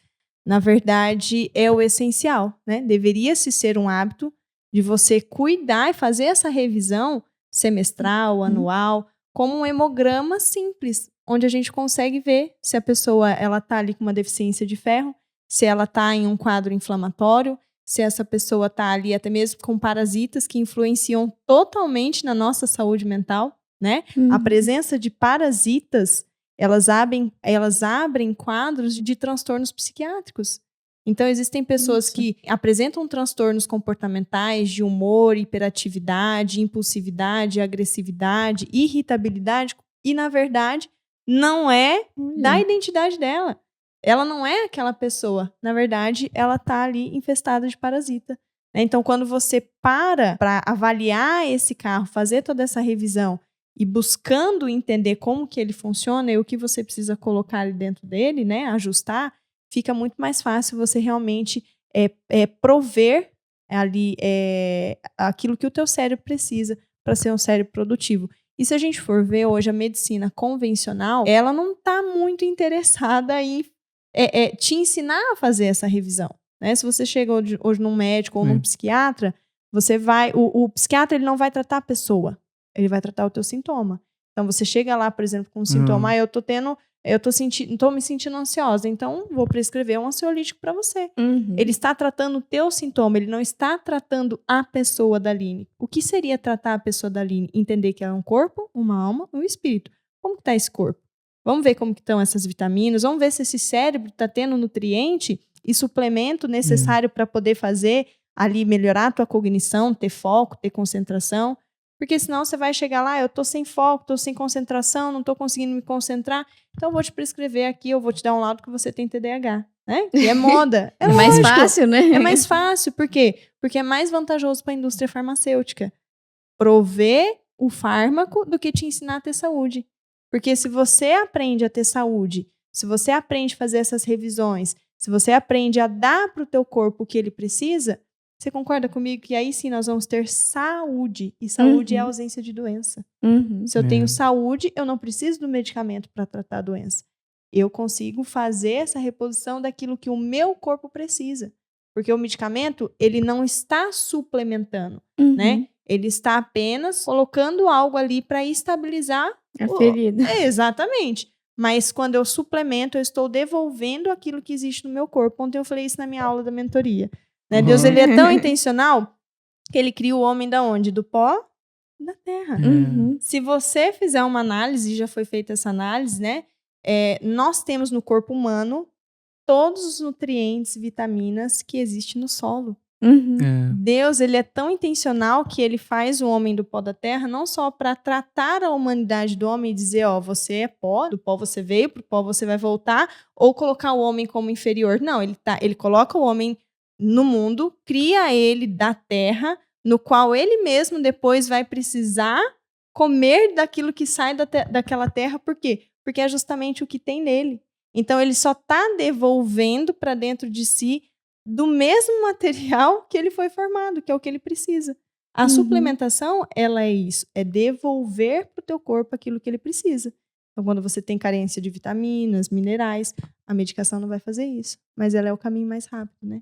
[SPEAKER 3] na verdade, é o essencial, né? Deveria-se ser um hábito de você cuidar e fazer essa revisão semestral, anual, como um hemograma simples, onde a gente consegue ver se a pessoa ela está ali com uma deficiência de ferro, se ela está em um quadro inflamatório, se essa pessoa está ali até mesmo com parasitas que influenciam totalmente na nossa saúde mental, né? A presença de parasitas, elas abrem quadros de transtornos psiquiátricos. Então, existem pessoas que apresentam transtornos comportamentais de humor, hiperatividade, impulsividade, agressividade, irritabilidade, e, na verdade, não é da identidade dela. Ela não é aquela pessoa. Na verdade, ela está ali infestada de parasita. Então, quando você para avaliar esse carro, fazer toda essa revisão e buscando entender como que ele funciona e o que você precisa colocar ali dentro dele, né, ajustar, fica muito mais fácil você realmente prover ali aquilo que o teu cérebro precisa para ser um cérebro produtivo. E se a gente for ver hoje a medicina convencional, ela não está muito interessada em te ensinar a fazer essa revisão, né? Se você chega hoje num médico ou num psiquiatra, você vai... O psiquiatra ele não vai tratar a pessoa, ele vai tratar o teu sintoma. Então, você chega lá, por exemplo, com um sintoma, eu tô me sentindo ansiosa, então vou prescrever um ansiolítico para você. Ele está tratando o teu sintoma, ele não está tratando a pessoa da Aline. O que seria tratar a pessoa da Aline? Entender que ela é um corpo, uma alma e um espírito. Como que está esse corpo? Vamos ver como que estão essas vitaminas, vamos ver se esse cérebro está tendo nutriente e suplemento necessário para poder fazer ali, melhorar a tua cognição, ter foco, ter concentração. Porque senão você vai chegar lá, eu tô sem foco, tô sem concentração, não tô conseguindo me concentrar, então eu vou te prescrever aqui, eu vou te dar um laudo que você tem TDAH, né? Que é moda.
[SPEAKER 2] É mais fácil, né?
[SPEAKER 3] É mais fácil, por quê? Porque é mais vantajoso para a indústria farmacêutica prover o fármaco do que te ensinar a ter saúde. Porque se você aprende a ter saúde, se você aprende a fazer essas revisões, se você aprende a dar para o teu corpo o que ele precisa, você concorda comigo que aí sim nós vamos ter saúde? E saúde é a ausência de doença. Se eu tenho saúde, eu não preciso do medicamento para tratar a doença. Eu consigo fazer essa reposição daquilo que o meu corpo precisa. Porque o medicamento, ele não está suplementando, né? Ele está apenas colocando algo ali para estabilizar
[SPEAKER 2] a ferida.
[SPEAKER 3] Exatamente. Mas quando eu suplemento, eu estou devolvendo aquilo que existe no meu corpo. Ontem eu falei isso na minha aula da mentoria. Né? Deus ele é tão intencional que ele cria o homem da onde? Do pó da terra. Se você fizer uma análise, já foi feita essa análise, né? Nós temos no corpo humano todos os nutrientes, vitaminas que existem no solo. Deus ele é tão intencional que ele faz o homem do pó da terra não só para tratar a humanidade do homem e dizer, ó, você é pó, do pó você veio, pro pó você vai voltar, ou colocar o homem como inferior. Não, ele coloca o homem no mundo, cria ele da terra, no qual ele mesmo depois vai precisar comer daquilo que sai daquela terra. Por quê? Porque é justamente o que tem nele. Então, ele só está devolvendo para dentro de si do mesmo material que ele foi formado, que é o que ele precisa. A suplementação, ela é isso, é devolver para o teu corpo aquilo que ele precisa. Então, quando você tem carência de vitaminas, minerais, a medicação não vai fazer isso. Mas ela é o caminho mais rápido, né?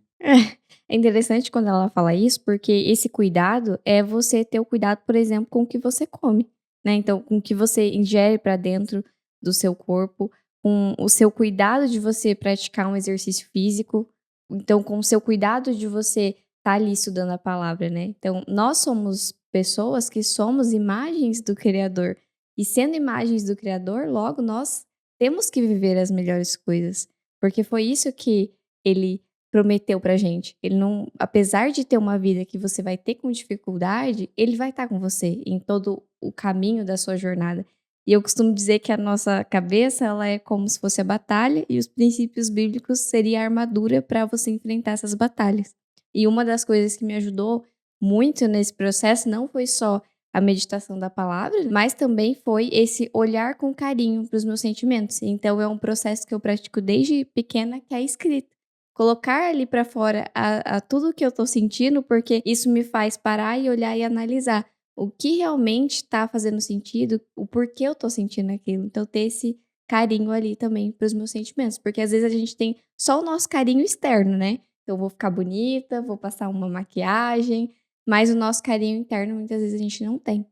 [SPEAKER 2] É interessante quando ela fala isso, porque esse cuidado é você ter o cuidado, por exemplo, com o que você come, né? Então, com o que você ingere para dentro do seu corpo, com o seu cuidado de você praticar um exercício físico, então, com o seu cuidado de você estar ali estudando a palavra, né? Então, nós somos pessoas que somos imagens do Criador. E sendo imagens do Criador, logo nós temos que viver as melhores coisas. Porque foi isso que ele prometeu pra gente. Ele não, apesar de ter uma vida que você vai ter com dificuldade, ele vai estar com você em todo o caminho da sua jornada. E eu costumo dizer que a nossa cabeça, ela é como se fosse a batalha e os princípios bíblicos seria a armadura para você enfrentar essas batalhas. E uma das coisas que me ajudou muito nesse processo não foi só a meditação da palavra, mas também foi esse olhar com carinho para os meus sentimentos. Então é um processo que eu pratico desde pequena, que é a escrita. Colocar ali para fora a tudo que eu tô sentindo, porque isso me faz parar e olhar e analisar o que realmente está fazendo sentido, o porquê eu tô sentindo aquilo. Então, ter esse carinho ali também para os meus sentimentos. Porque às vezes a gente tem só o nosso carinho externo, né? Então, eu vou ficar bonita, vou passar uma maquiagem, mas o nosso carinho interno muitas vezes a gente não tem.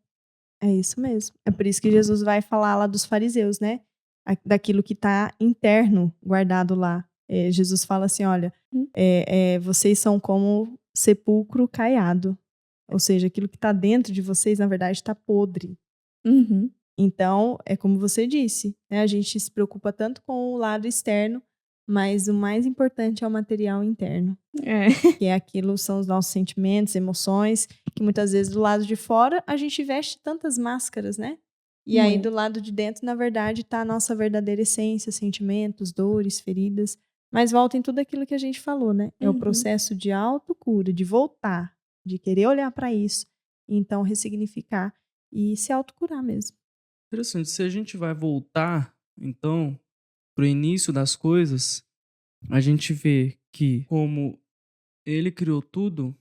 [SPEAKER 3] É isso mesmo. É por isso que Jesus vai falar lá dos fariseus, né? Daquilo que está interno, guardado lá. Jesus fala assim, olha, vocês são como sepulcro caiado. Ou seja, aquilo que está dentro de vocês, na verdade, está podre.
[SPEAKER 2] Uhum.
[SPEAKER 3] Então, é como você disse, né? A gente se preocupa tanto com o lado externo, mas o mais importante é o material interno. Que é aquilo, são os nossos sentimentos, emoções, que muitas vezes do lado de fora a gente veste tantas máscaras, né? E aí do lado de dentro, na verdade, está a nossa verdadeira essência, sentimentos, dores, feridas. Mas volta em tudo aquilo que a gente falou, né? É o processo de autocura, de voltar, de querer olhar para isso, e então ressignificar e se autocurar mesmo.
[SPEAKER 1] Interessante. Se a gente vai voltar, então, pro início das coisas, a gente vê que como ele criou tudo,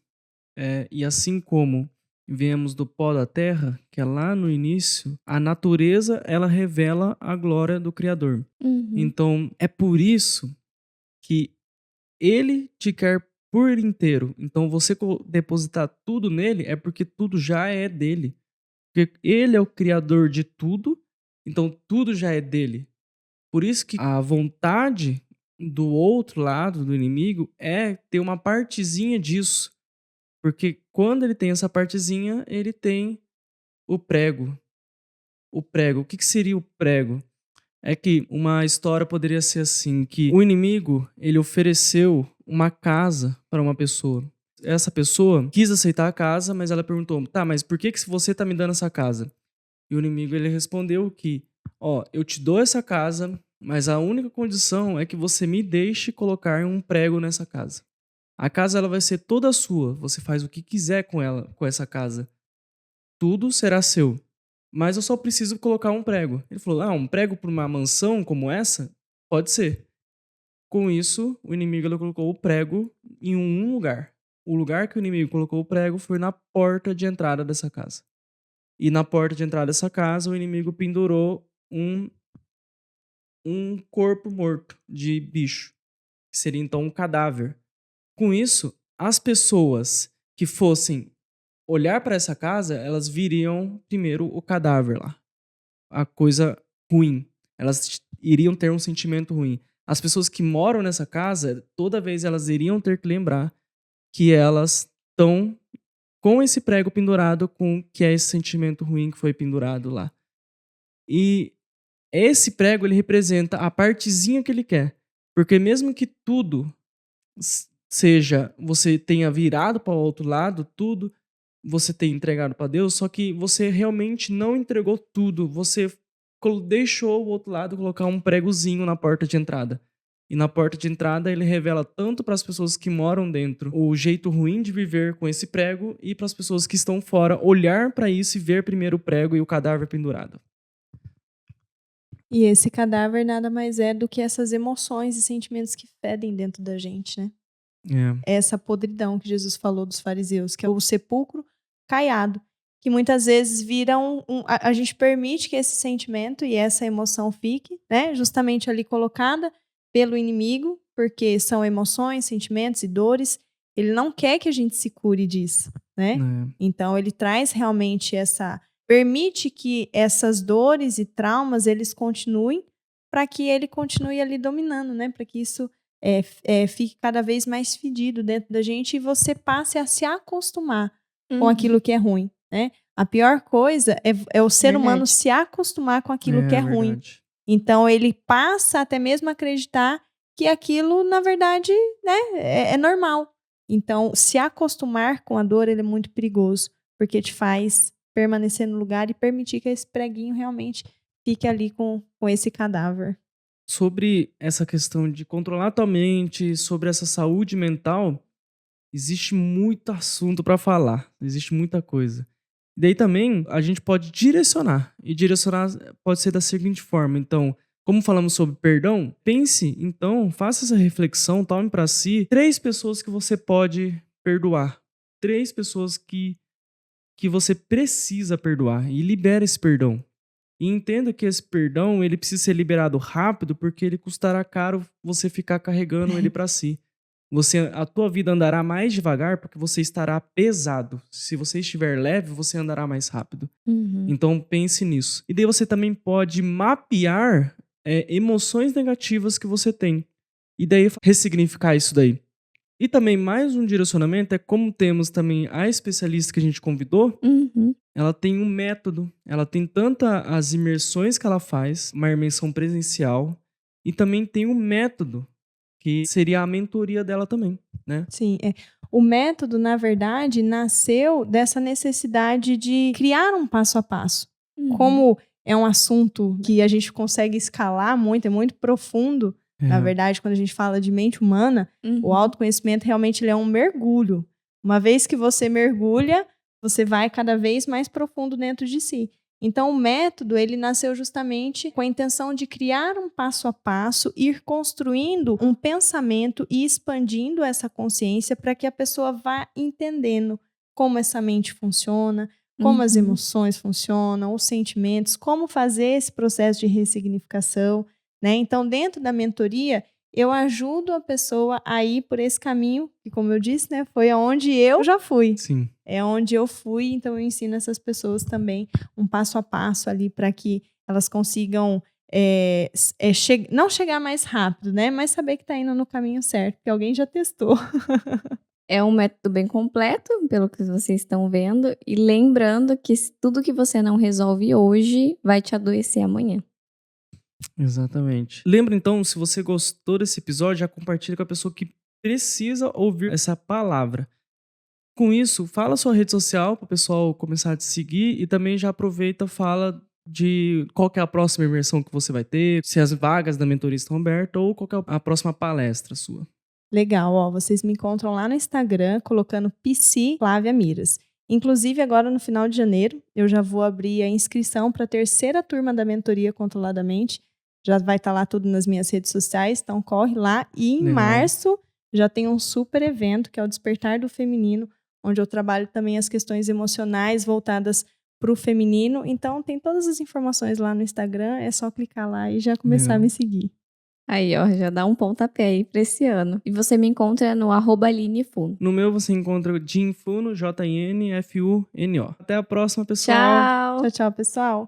[SPEAKER 1] e assim como viemos do pó da terra, que é lá no início, a natureza, ela revela a glória do Criador. Então, é por isso que ele te quer por inteiro. Então, você depositar tudo nele é porque tudo já é dele. Porque ele é o criador de tudo, então tudo já é dele. Por isso que a vontade do outro lado, do inimigo, é ter uma partezinha disso. Porque quando ele tem essa partezinha, ele tem o prego. O prego. O que seria o prego? É que uma história poderia ser assim, que o inimigo, ele ofereceu uma casa para uma pessoa. Essa pessoa quis aceitar a casa, mas ela perguntou, tá, mas por que você tá me dando essa casa? E o inimigo, ele respondeu que, eu te dou essa casa, mas a única condição é que você me deixe colocar um prego nessa casa. A casa, ela vai ser toda sua, você faz o que quiser com ela, com essa casa. Tudo será seu. Mas eu só preciso colocar um prego. Ele falou, um prego para uma mansão como essa? Pode ser. Com isso, o inimigo, ele colocou o prego em um lugar. O lugar que o inimigo colocou o prego foi na porta de entrada dessa casa. E na porta de entrada dessa casa, o inimigo pendurou um corpo morto de bicho, que seria então um cadáver. Com isso, as pessoas que fossem olhar para essa casa, elas viriam primeiro o cadáver lá, a coisa ruim. Elas iriam ter um sentimento ruim. As pessoas que moram nessa casa, toda vez elas iriam ter que lembrar que elas estão com esse prego pendurado, com que é esse sentimento ruim que foi pendurado lá. E esse prego, ele representa a partezinha que ele quer. Porque mesmo que tudo seja, você tenha virado para o outro lado, tudo você tenha entregado para Deus, só que você realmente não entregou tudo. Você deixou o outro lado colocar um pregozinho na porta de entrada. E na porta de entrada ele revela tanto para as pessoas que moram dentro o jeito ruim de viver com esse prego, e para as pessoas que estão fora olhar para isso e ver primeiro o prego e o cadáver pendurado.
[SPEAKER 3] E esse cadáver nada mais é do que essas emoções e sentimentos que fedem dentro da gente, né? Essa podridão que Jesus falou dos fariseus, que é o sepulcro caiado, que muitas vezes viram a gente permite que esse sentimento e essa emoção fique, né, justamente ali colocada pelo inimigo, porque são emoções, sentimentos e dores. Ele não quer que a gente se cure disso, né? Então ele traz realmente permite que essas dores e traumas eles continuem, para que ele continue ali dominando, né? Para que isso fique cada vez mais fedido dentro da gente e você passe a se acostumar com aquilo que é ruim, né? A pior coisa é o ser humano se acostumar com aquilo que é ruim. Então ele passa até mesmo a acreditar que aquilo, na verdade, né, é normal. Então, se acostumar com a dor, ele é muito perigoso, porque te faz permanecer no lugar e permitir que esse preguinho realmente fique ali com esse cadáver.
[SPEAKER 1] Sobre essa questão de controlar a tua mente, sobre essa saúde mental, existe muito assunto para falar, existe muita coisa. Daí também a gente pode direcionar, e direcionar pode ser da seguinte forma. Então, como falamos sobre perdão, pense, então, faça essa reflexão, tome para si 3 pessoas que você pode perdoar. 3 pessoas que você precisa perdoar e libere esse perdão. E entenda que esse perdão, ele precisa ser liberado rápido porque ele custará caro você ficar carregando ele para si. A tua vida andará mais devagar porque você estará pesado. Se você estiver leve, você andará mais rápido. Então pense nisso. E daí você também pode mapear emoções negativas que você tem. E daí ressignificar isso daí. E também mais um direcionamento é como temos também a especialista que a gente convidou. Ela tem um método. Ela tem tanto as imersões que ela faz, uma imersão presencial, e também tem um método que seria a mentoria dela também, né?
[SPEAKER 3] Sim, o método, na verdade, nasceu dessa necessidade de criar um passo a passo. Como é um assunto que a gente consegue escalar muito, é muito profundo, na verdade, quando a gente fala de mente humana, o autoconhecimento realmente ele é um mergulho. Uma vez que você mergulha, você vai cada vez mais profundo dentro de si. Então, o método, ele nasceu justamente com a intenção de criar um passo a passo, ir construindo um pensamento e expandindo essa consciência para que a pessoa vá entendendo como essa mente funciona, como as emoções funcionam, os sentimentos, como fazer esse processo de ressignificação, né? Então, dentro da mentoria, eu ajudo a pessoa a ir por esse caminho, que como eu disse, né, foi aonde eu já fui.
[SPEAKER 1] Sim.
[SPEAKER 3] É onde eu fui, então eu ensino essas pessoas também um passo a passo ali para que elas consigam não chegar mais rápido, né, mas saber que está indo no caminho certo, que alguém já testou.
[SPEAKER 2] É um método bem completo, pelo que vocês estão vendo, e lembrando que tudo que você não resolve hoje vai te adoecer amanhã.
[SPEAKER 1] Exatamente. Lembra então, se você gostou desse episódio, já compartilha com a pessoa que precisa ouvir essa palavra. Com isso, fala a sua rede social para o pessoal começar a te seguir e também já aproveita e fala de qual que é a próxima imersão que você vai ter, se as vagas da mentoria estão abertas ou qual que é a próxima palestra sua.
[SPEAKER 3] Legal, vocês me encontram lá no Instagram colocando PC Flávia Miras. Inclusive, agora no final de janeiro, eu já vou abrir a inscrição para a 3ª turma da mentoria Controladamente. Já vai estar lá tudo nas minhas redes sociais, então corre lá. E em março já tem um super evento, que é o Despertar do Feminino, onde eu trabalho também as questões emocionais voltadas para o feminino. Então, tem todas as informações lá no Instagram, é só clicar lá e já começar a me seguir.
[SPEAKER 2] Aí, ó, já dá um pontapé aí pra esse ano. E você me encontra no @AlineFuno.
[SPEAKER 1] No meu você encontra o Jinfuno, JinFuno. Até a próxima, pessoal.
[SPEAKER 2] Tchau!
[SPEAKER 3] Tchau, pessoal!